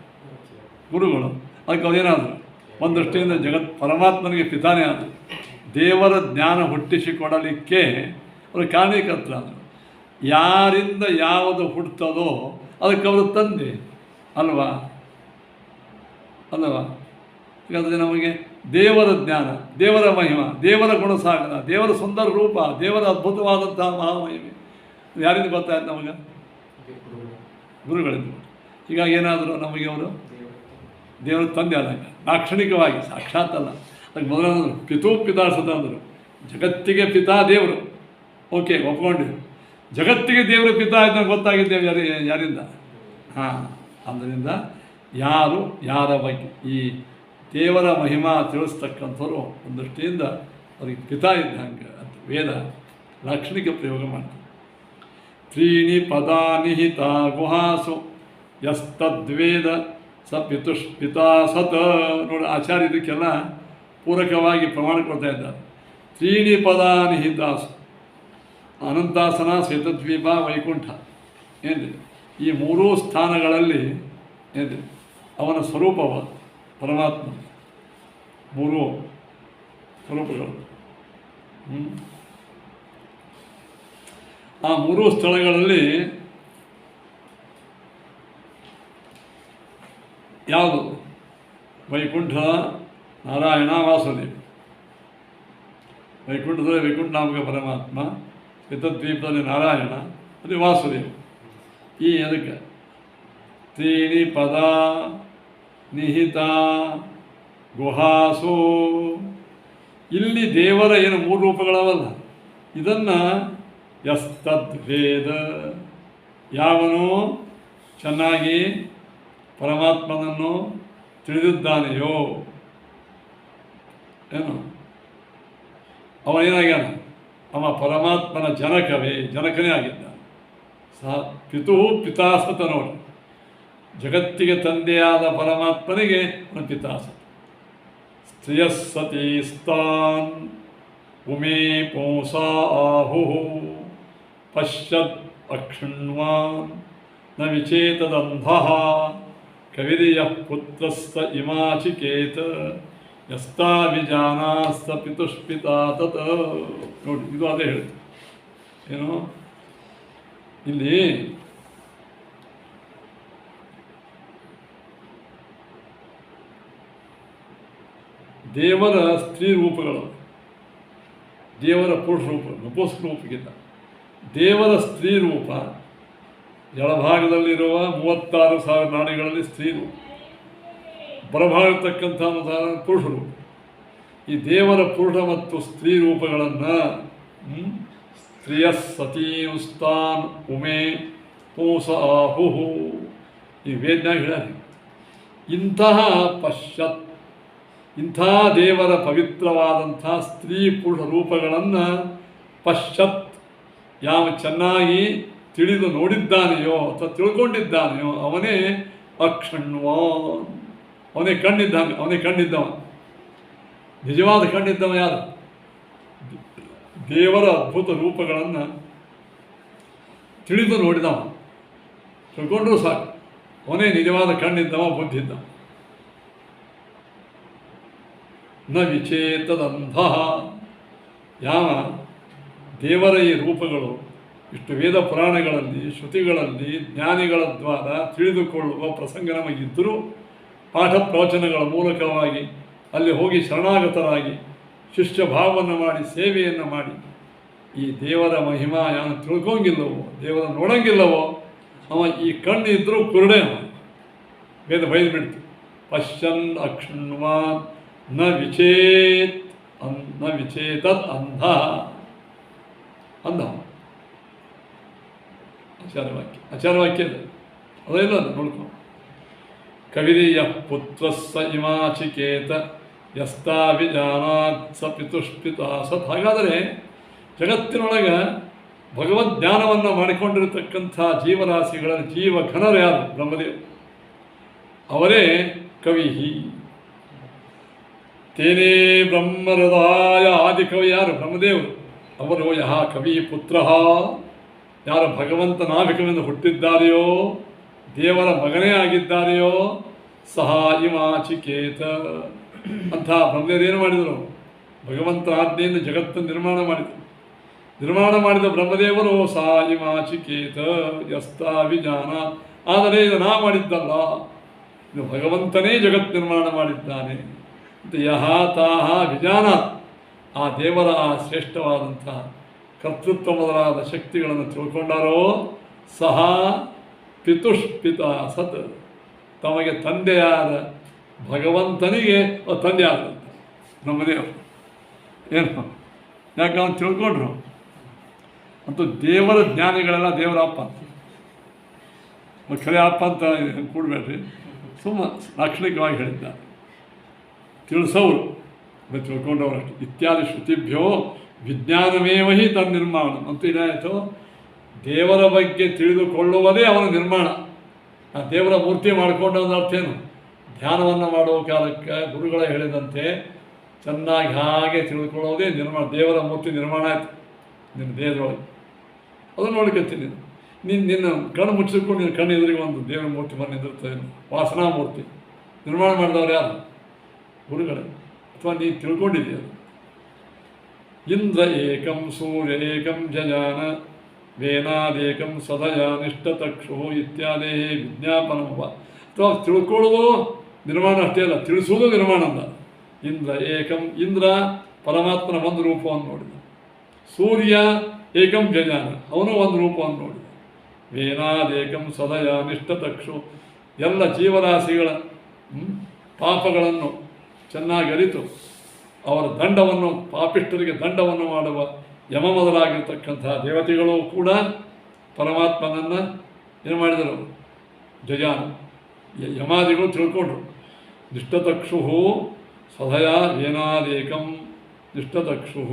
ಗುರುಗಳು. ಅದಕ್ಕೆ ಅದೇನಾದರು ಒಂದು ದೃಷ್ಟಿಯಿಂದ ಪರಮಾತ್ಮನಿಗೆ ಪಿತಾನೇ ಆದರು. ದೇವರ ಜ್ಞಾನ ಹುಟ್ಟಿಸಿಕೊಡಲಿಕ್ಕೆ ಅವರು ಕಾರಣೀಕರ್ತರಾದರು. ಯಾರಿಂದ ಯಾವುದು ಹುಟ್ಟುತ್ತದೋ ಅದಕ್ಕೆ ಅವರು ತಂದೆ ಅಲ್ವಾ? ಹಾಗಾದರೆ ನಮಗೆ ದೇವರ ಜ್ಞಾನ, ದೇವರ ಮಹಿಮ, ದೇವರ ಗುಣಸಾಗರ, ದೇವರ ಸುಂದರ ರೂಪ, ದೇವರ ಅದ್ಭುತವಾದಂತಹ ಮಹಾಮಹಿಮೆ ಯಾರಿಂದ ಗೊತ್ತಾಯ್ತು ನಮಗೆ? ಗುರುಗಳಿಂದ. ಹೀಗಾಗಿ ಏನಾದರೂ ನಮಗೆ ಅವರು ದೇವರ ತಂದೆ ಆದಾಗ ಲಾಕ್ಷಣಿಕವಾಗಿ ಸಾಕ್ಷಾತ್ ಅಲ್ಲ. ಅದಕ್ಕೆ ಮೊದಲಂದರು ಪಿತಾಸತ ಅಂದರು. ಜಗತ್ತಿಗೆ ಪಿತಾ ದೇವರು, ಓಕೆ ಒಪ್ಕೊಂಡಿರು. ಜಗತ್ತಿಗೆ ದೇವರ ಪಿತಾ ಅಂತ ಗೊತ್ತಾಗಿದ್ದೇವೆ ಯಾರಿಂದ? ಹಾಂ, ಆದ್ದರಿಂದ ಯಾರ ಬಗ್ಗೆ ಈ ದೇವರ ಮಹಿಮಾ ತಿಳಿಸ್ತಕ್ಕಂಥವ್ರು ಒಂದು ದೃಷ್ಟಿಯಿಂದ ಅವ್ರಿಗೆ ಪಿತಾ ಇದ್ದಂಗೆ ಅಂತ ವೇದ ಲಾಕ್ಷಣಿಕ ಪ್ರಯೋಗ ಮಾಡ್ತಾರೆ. ತ್ರೀಣಿ ಪದಾ ನಿಹಿತ ಗುಹಾಸು ಯಸ್ತದ್ವೇದ ಸ ಪಿತುಷ್ಪಿತಾ ಸತ್. ನೋಡಿ, ಆಚಾರ್ಯ ಇದಕ್ಕೆಲ್ಲ ಪೂರಕವಾಗಿ ಪ್ರಮಾಣ ಕೊಡ್ತಾ ಇದ್ದಾರೆ. ತ್ರೀಣಿ ಪದಾ ನಿಹಿತಾಸು, ಅನಂತಾಸನ, ಶ್ವೇತದ್ವೀಪ, ವೈಕುಂಠ ಏನಿದೆ, ಈ ಮೂರೂ ಸ್ಥಾನಗಳಲ್ಲಿ ಏನಿದೆ ಅವನ ಸ್ವರೂಪವಾದ ಪರಮಾತ್ಮ ಮೂರು ಸ್ವರೂಪಗಳು. ಆ ಮೂರೂ ಸ್ಥಳಗಳಲ್ಲಿ ಯಾವುದು? ವೈಕುಂಠ, ನಾರಾಯಣ, ವಾಸುದೇವ. ವೈಕುಂಠದಲ್ಲಿ ವೈಕುಂಠನಾಮಕ ಪರಮಾತ್ಮ, ಶ್ವೇತದ್ವೀಪದಲ್ಲಿ ನಾರಾಯಣ, ಅದು ವಾಸುದೇವ. ಈ ಅದಕ್ಕೆ ತ್ರೀಣಿ ಪದ ನಿಹಿತ ಗುಹಾಸು. ಇಲ್ಲಿ ದೇವರ ಏನು ಮೂರು ರೂಪಗಳವಲ್ಲ, ಇದನ್ನು ಯಸ್ತದ್ವೇದ, ಯಾವನು ಚೆನ್ನಾಗಿ ಪರಮಾತ್ಮನನ್ನು ತಿಳಿದಿದ್ದಾನೆಯೋ ಏನು ಅವನೇನಾಗ್ಯಾನ? ಅವ ಪರಮಾತ್ಮನ ಜನಕನೇ ಆಗಿದ್ದಾನೆ. ಪಿತು ಪಿತಾಸತ. ನೋಡಿ, ಜಗತ್ತಿಗೆ ತಂದೆಯಾದ ಪರಮಾತ್ಮನಿಗೆ ಪಿತಾಸತ್. ಸ್ತ್ರಿಯಸ್ಸತೀಸ್ತಾನ್ ಉಮೇ ಪುಂಸಾ ಆಹುಃ ಪಶ್ಯದ್ ಅಕ್ಷಣ್ವಾನ್ ನ ವಿಚೇತದಂಧಃ ಕವಿರಿಯಃ ಪುತ್ರಸ್ಸ ಇಮಾಚಿಕೇತ ಯಸ್ತಾ ವಿಜಾನಾಸ್ಸ ಪಿತುಷ್ಪಿತಾ ತತ್. ನೋಡಿ, ಇದು ಅದೇ ಹೇಳ್ತು. ಏನು ಇಲ್ಲಿ ದೇವರ ಸ್ತ್ರೀ ರೂಪಗಳು, ದೇವರ ಪುರುಷ ರೂಪ, ನಪುಂಸಕ ರೂಪಕ್ಕಿಂತ ದೇವರ ಸ್ತ್ರೀ ರೂಪ ಎಳಭಾಗದಲ್ಲಿರುವ 36,000 ನಾಡಿಗಳಲ್ಲಿ ಸ್ತ್ರೀ ರೂಪ, ಬಲಭಾಗಿರ್ತಕ್ಕಂಥ ಪುರುಷ ರೂಪ. ಈ ದೇವರ ಪುರುಷ ಮತ್ತು ಸ್ತ್ರೀ ರೂಪಗಳನ್ನು ಸ್ತ್ರೀಯ ಸತೀನುಸ್ತಾನ್ ಉಮೆ ಪೂಸ ಆಹುಃ ಈ ವೇದನಾಗ ಹೇಳಿ. ಇಂತಹ ಪಶ್ಯತ್, ಇಂಥ ದೇವರ ಪವಿತ್ರವಾದಂಥ ಸ್ತ್ರೀ ಪುರುಷ ರೂಪಗಳನ್ನು ಪಶ್ಯತ್, ಯಾವ ಚೆನ್ನಾಗಿ ತಿಳಿದು ನೋಡಿದ್ದಾನೆಯೋ ಅಥವಾ ತಿಳ್ಕೊಂಡಿದ್ದಾನೆಯೋ ಅವನೇ ಅಕ್ಷಣ್ವಾನ್, ಅವನೇ ಕಣ್ಣಿದ್ದವ. ನಿಜವಾದ ಕಣ್ಣಿದ್ದವ ಯಾರು? ದೇವರ ಅದ್ಭುತ ರೂಪಗಳನ್ನು ತಿಳಿದು ನೋಡಿದವ, ತಿಳ್ಕೊಂಡ್ರೂ ಸಾಕು, ಅವನೇ ನಿಜವಾದ ಕಣ್ಣಿದ್ದವ, ಬುದ್ಧಿದ್ದವ. ನ ವಿಚೇತದಂಧ, ಯಾವ ದೇವರ ಈ ರೂಪಗಳು ಇಷ್ಟು ವೇದ ಪುರಾಣಗಳಲ್ಲಿ ಶ್ರುತಿಗಳಲ್ಲಿ ಜ್ಞಾನಿಗಳ ದ್ವಾರ ತಿಳಿದುಕೊಳ್ಳುವ ಪ್ರಸಂಗ ನಮಗಿದ್ದರೂ ಪಾಠ ಪ್ರವಚನಗಳ ಮೂಲಕವಾಗಿ ಅಲ್ಲಿ ಹೋಗಿ ಶರಣಾಗತರಾಗಿ ಶಿಷ್ಯ ಭಾವವನ್ನು ಮಾಡಿ ಸೇವೆಯನ್ನು ಮಾಡಿ ಈ ದೇವರ ಮಹಿಮಾ ಯಾನು ತಿಳ್ಕೊಂಗಿಲ್ಲವೋ, ದೇವರ ನೋಡಂಗಿಲ್ಲವೋ ಅವ ಈ ಕಣ್ಣು ಇದ್ದರೂ ಕುರುಡೆ. ವೇದ ಬೈದ್ಬಿಡ್ತು, ಪಶ್ಯನ್ ಅಕ್ಷಣ್ವಾನ್ ನ ವಿಚೇತದ್ ಅಂಧ. ಆಚಾರ್ಯವಾಕ್ಯ ಅದೇಲ್ಲ ನೋಡ್ಕೊ. ಕವಿರಿಯ ಪುತ್ರಸ್ಸ ಇಮಾಚಿಕೇತ ಯಸ್ತಾ ವಿಜಾನಾತ್ ಸ ಪಿತುಷ್ಪಿತಾ ಸತ್. ಹಾಗಾದರೆ ಜಗತ್ತಿನೊಳಗೆ ಭಗವದ್ ಜ್ಞಾನವನ್ನು ಮಾಡಿಕೊಂಡಿರತಕ್ಕಂಥ ಜೀವರಾಶಿಗಳ ಜೀವಘನರು ಯಾರು? ಬ್ರಹ್ಮದೇವ್. ಅವರೇ ಕವಿಹಿ. ತೇನೇ ಬ್ರಹ್ಮಹೃದಾಯ, ಆದಿಕವಿ ಯಾರು? ಬ್ರಹ್ಮದೇವರು. ಅವರು ಯಹ ಕವಿ ಪುತ್ರ, ಯಾರು ಭಗವಂತ ನಾಭಿಕವೆಂದು ಹುಟ್ಟಿದ್ದಾರೆಯೋ, ದೇವರ ಮಗನೇ ಆಗಿದ್ದಾರೆಯೋ, ಸಹ ಇಮಾಚಿಕೇತ. ಅಂಥ ಬ್ರಹ್ಮದೇವರು ಏನು ಮಾಡಿದರು? ಭಗವಂತನ ಆಜ್ಞೆಯಿಂದ ಜಗತ್ತನ್ನು ನಿರ್ಮಾಣ ಮಾಡಿದ ಬ್ರಹ್ಮದೇವರು ಸಹ ಇಮಾಚಿಕೇತ ಯಸ್ತಾ ವಿಜಾನ. ಆದರೆ ಇದು ನಾ ಮಾಡಿದ್ದಲ್ಲ, ಇದು ಭಗವಂತನೇ ಜಗತ್ ನಿರ್ಮಾಣ ಮಾಡಿದ್ದಾನೆ ಅಂತ ಯಹ ತಾಹ ವಿಜಾನಾತ್. ಆ ದೇವರ ಆ ಶ್ರೇಷ್ಠವಾದಂತಹ ಕರ್ತೃತ್ವ ಮೊದಲಾದ ಶಕ್ತಿಗಳನ್ನು ತಿಳ್ಕೊಂಡಾರೋ ಸಹ ಪಿತುಷ್ಪಿತ ಸತ್, ತಮಗೆ ತಂದೆಯಾದ ಭಗವಂತನಿಗೆ ತಂದೆ ಆದಂತ ಬ್ರಹ್ಮದೇವರು. ಏನು ಯಾಕೆ ಅವನು ತಿಳ್ಕೊಂಡ್ರು ಅಂತೂ ದೇವರ ಜ್ಞಾನಿಗಳೆಲ್ಲ ದೇವರ ಅಪ್ಪ ಅಂತ, ಖರೆ ಅಪ್ಪ ಅಂತ ಕೂಡಬೇಡ್ರಿ, ಸುಮ್ಮ ಲಾಕ್ಷಣಿಕವಾಗಿ ಹೇಳಿದ್ದಾರೆ. ತಿಳಿಸೋರು ತಿಳ್ಕೊಂಡವರಷ್ಟು. ಇತ್ಯಾದಿ ಶ್ರುತಿಭ್ಯೋ ವಿಜ್ಞಾನಮೇವ ಹಿ ತನ್ನಿರ್ಮಾಣ ಅಂತೂ ಏನಾಯಿತು? ದೇವರ ಬಗ್ಗೆ ತಿಳಿದುಕೊಳ್ಳುವುದೇ ಅವನ ನಿರ್ಮಾಣ. ಆ ದೇವರ ಮೂರ್ತಿ ಮಾಡಿಕೊಂಡವನ ಅರ್ಥ ಏನು? ಧ್ಯಾನವನ್ನು ಮಾಡುವ ಕಾಲಕ್ಕೆ ಗುರುಗಳ ಹೇಳಿದಂತೆ ಚೆನ್ನಾಗಿ ಹಾಗೆ ತಿಳಿದುಕೊಳ್ಳೋದೇ ನಿರ್ಮಾಣ. ದೇವರ ಮೂರ್ತಿ ನಿರ್ಮಾಣ ಆಯಿತು ನಿನ್ನ ದೇಹದೊಳಗೆ. ಅದನ್ನು ನೋಡ್ಕೊತೀನಿ ನಿನ್ನ ಕಣ್ಣು ಮುಚ್ಚಿಕೊಂಡು ನಿನ್ನ ಕಣ್ಣು ಎದುರಿಗೆ ಒಂದು ದೇವರ ಮೂರ್ತಿ ಬಂದು ನಿಂದಿರ್ತದೆ. ವಾಸನಾ ಮೂರ್ತಿ ನಿರ್ಮಾಣ ಮಾಡಿದವರು ಯಾರು? ಗುರುಗಳೇ. ಅಥವಾ ನೀನು ತಿಳ್ಕೊಂಡಿದ್ದೀಯ. ಇಂದ್ರ ಏಕಂ ಸೂರ್ಯ ಏಕಂ ಜಜಾನ ವೇನಾದೇಕಂ ಸದಯ ನಿಷ್ಠತಕ್ಷು ಇತ್ಯಾದಿ ವಿಜ್ಞಾಪನವ. ಅಥವಾ ತಿಳ್ಕೊಳ್ಳೋದು ನಿರ್ಮಾಣ ಅಷ್ಟೇ ಅಲ್ಲ, ತಿಳಿಸೋದು ನಿರ್ಮಾಣ ಅಲ್ಲ. ಇಂದ್ರ ಏಕಂ, ಇಂದ್ರ ಪರಮಾತ್ಮನ ಒಂದು ರೂಪವನ್ನು ನೋಡಿದ. ಸೂರ್ಯ ಏಕಂ ಜಜಾನ, ಅವನು ಒಂದು ರೂಪವನ್ನು ನೋಡಿದ. ವೇನಾದೇಕಂ ಸದಯ ನಿಷ್ಠತಕ್ಷು, ಎಲ್ಲ ಜೀವರಾಶಿಗಳ ಪಾಪಗಳನ್ನು ಚೆನ್ನಾಗಿ ಅರಿತು ಅವರ ದಂಡವನ್ನು, ಪಾಪಿಷ್ಠರಿಗೆ ದಂಡವನ್ನು ಮಾಡುವ ಯಮ ಮೊದಲಾಗಿರ್ತಕ್ಕಂಥ ದೇವತೆಗಳು ಕೂಡ ಪರಮಾತ್ಮನನ್ನು ಏನು ಮಾಡಿದರು? ಜಜಾನ. ಯಮಾದಿಗಳು ತಿಳ್ಕೊಂಡ್ರು. ನಿಷ್ಠತಕ್ಷು ಸದಯ ವೇನಾದೇಕಂ ನಿಷ್ಠತಕ್ಷು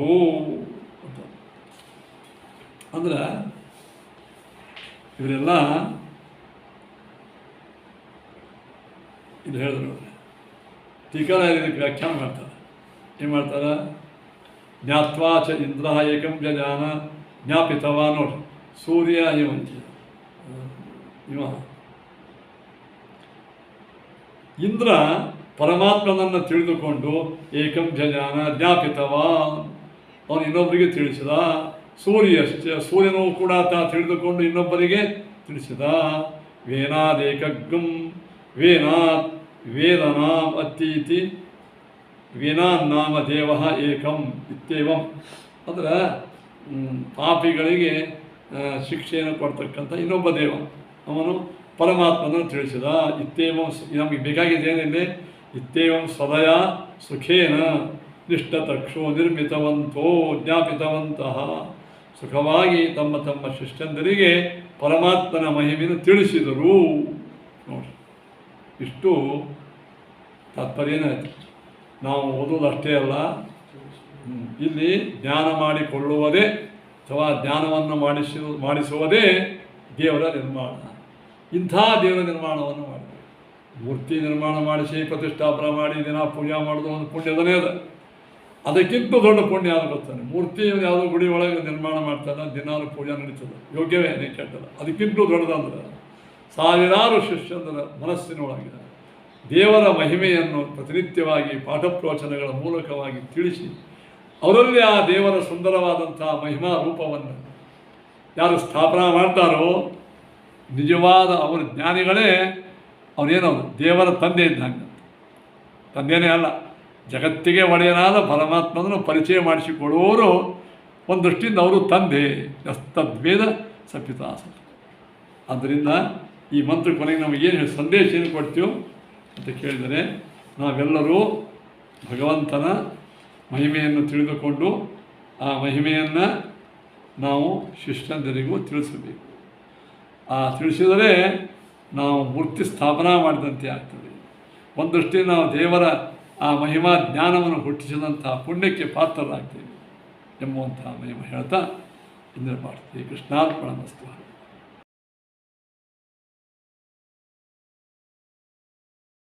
ಅಂತ. ಅಂದ್ರೆ ಇವರೆಲ್ಲ ಇಲ್ಲಿ ಹೇಳಿದ್ರು ಟೀಕಾರಾಯರು ಇದಕ್ಕೆ ವ್ಯಾಖ್ಯಾನ ಮಾಡ್ತಾರೆ. ಏನು ಮಾಡ್ತಾರೆ? ಜ್ಞಾತ್ವಾ ಚ ಇಂದ್ರ ಏಕಂ ಜಜಾನ ಜ್ಞಾಪಿತವ ನೋಡಿ. ಸೂರ್ಯ ಇವ ಇಂದ್ರ ಪರಮಾತ್ಮನನ್ನು ತಿಳಿದುಕೊಂಡು ಏಕಂ ಜಜಾನ ಜ್ಞಾಪಿತವ, ಅವನು ಇನ್ನೊಬ್ಬರಿಗೆ ತಿಳಿಸಿದ. ಸೂರ್ಯನೂ ಕೂಡ ತಿಳಿದುಕೊಂಡು ಇನ್ನೊಬ್ಬರಿಗೆ ತಿಳಿಸಿದ. ವೇನಾದೇಕಗ್ಗಂ ವೇನಾತ್ ವೇದನಾಂ ಅತ್ತೀತಿ ವೇನಾನ್ನಾಮ ದೇವ ಏಕಂ ಇತ್ಯೇವಂ. ಅಂದ್ರೆ ಪಾಪಿಗಳಿಗೆ ಶಿಕ್ಷೆಯನ್ನು ಕೊಡ್ತಕ್ಕಂಥ ಇನ್ನೊಬ್ಬ ದೇವ ಅವನು ಪರಮಾತ್ಮನನ್ನು ತಿಳಿಸಿದ. ಇತ್ಯೇವಂ ನಮಗೆ ಬೇಕಾಗಿದೆ ಏನಿದೆ? ಇತ್ಯೇವಂ ಸದಯ ಸುಖೇನ ನಿಷ್ಠತಕ್ಷೋ ನಿರ್ಮಿತವಂತೋ ಜ್ಞಾಪಿತವಂತಹ. ಸುಖವಾಗಿ ತಮ್ಮ ತಮ್ಮ ಶಿಷ್ಯಂದರಿಗೆ ಪರಮಾತ್ಮನ ಮಹಿಮೆಯನ್ನು ತಿಳಿಸಿದರು. ನೋಡಿ, ಇಷ್ಟು ತಾತ್ಪರ್ಯ ಏನಾಯಿತು? ನಾವು ಓದೋದು ಅಷ್ಟೇ ಅಲ್ಲ, ಇಲ್ಲಿ ಜ್ಞಾನ ಮಾಡಿಕೊಳ್ಳುವುದೇ ಅಥವಾ ಜ್ಞಾನವನ್ನು ಮಾಡಿಸುವುದೇ ದೇವರ ನಿರ್ಮಾಣ. ಇಂಥ ದೇವರ ನಿರ್ಮಾಣವನ್ನು ಮಾಡಬೇಕು. ಮೂರ್ತಿ ನಿರ್ಮಾಣ ಮಾಡಿಸಿ ಪ್ರತಿಷ್ಠಾಪನೆ ಮಾಡಿ ದಿನ ಪೂಜೆ ಮಾಡೋದು ಒಂದು ಪುಣ್ಯದನೇ ಅದ. ಅದಕ್ಕಿಂತ ದೊಡ್ಡ ಪುಣ್ಯ ಯಾವುದು ಗೊತ್ತಾನೆ? ಮೂರ್ತಿ ಯಾವುದೋ ಗುಡಿ ಒಳಗೆ ನಿರ್ಮಾಣ ಮಾಡ್ತಾನೆ, ದಿನಾಲು ಪೂಜೆ ನಡೀತದೆ, ಯೋಗ್ಯವೇ ನೀ ಕೆಟ್ಟದ. ಅದಕ್ಕಿಂತ ದೊಡ್ಡದಂದ್ರೆ ಸಾವಿರಾರು ಶಿಷ್ಯಂದರ ಮನಸ್ಸಿನೊಳಗೆ ದೇವರ ಮಹಿಮೆಯನ್ನು ಪ್ರತಿನಿತ್ಯವಾಗಿ ಪಾಠ ಪ್ರವಚನಗಳ ಮೂಲಕವಾಗಿ ತಿಳಿಸಿ ಅವರಲ್ಲಿ ಆ ದೇವರ ಸುಂದರವಾದಂಥ ಮಹಿಮಾ ರೂಪವನ್ನು ಯಾರು ಸ್ಥಾಪನಾ ಮಾಡ್ತಾರೋ ನಿಜವಾದ ಅವರ ಜ್ಞಾನಿಗಳೇ ಅವನೇನವರು ದೇವರ ತಂದೆ ಇದ್ದಂಗೆ. ತಂದೆಯೇ ಅಲ್ಲ, ಜಗತ್ತಿಗೆ ಒಡೆಯನಾದ ಪರಮಾತ್ಮನನ್ನು ಪರಿಚಯ ಮಾಡಿಸಿಕೊಡುವವರು ಒಂದು ದೃಷ್ಟಿಯಿಂದ ಅವರು ತಂದೆ. ತದ್ವೇದ ಸಪಿತಾಸ. ಆದ್ದರಿಂದ ಈ ಮಂತ್ರ ಕೊನೆಗೆ ನಮಗೇನು ಸಂದೇಶ ಏನು ಕೊಡ್ತೀವೋ ಅಂತ ಕೇಳಿದರೆ, ನಾವೆಲ್ಲರೂ ಭಗವಂತನ ಮಹಿಮೆಯನ್ನು ತಿಳಿದುಕೊಂಡು ಆ ಮಹಿಮೆಯನ್ನು ನಾವು ಶಿಷ್ಯಂದರಿಗೂ ತಿಳಿಸಬೇಕು. ಆ ತಿಳಿಸಿದರೆ ನಾವು ಮೂರ್ತಿ ಸ್ಥಾಪನಾ ಮಾಡಿದಂತೆ ಆಗ್ತದೆ. ಒಂದು ದೃಷ್ಟಿಯಿಂದ ನಾವು ದೇವರ ಆ ಮಹಿಮಾ ಜ್ಞಾನವನ್ನು ಹುಟ್ಟಿಸಿದಂಥ ಪುಣ್ಯಕ್ಕೆ ಪಾತ್ರರಾಗ್ತೇವೆ ಎಂಬುವಂಥ ಮಹಿಮೆ ಹೇಳ್ತಾ ಇಂದ್ರ ಮಾಡ್ತೀವಿ. ಕೃಷ್ಣಾರ್ಪಣ ಮಸ್ತು.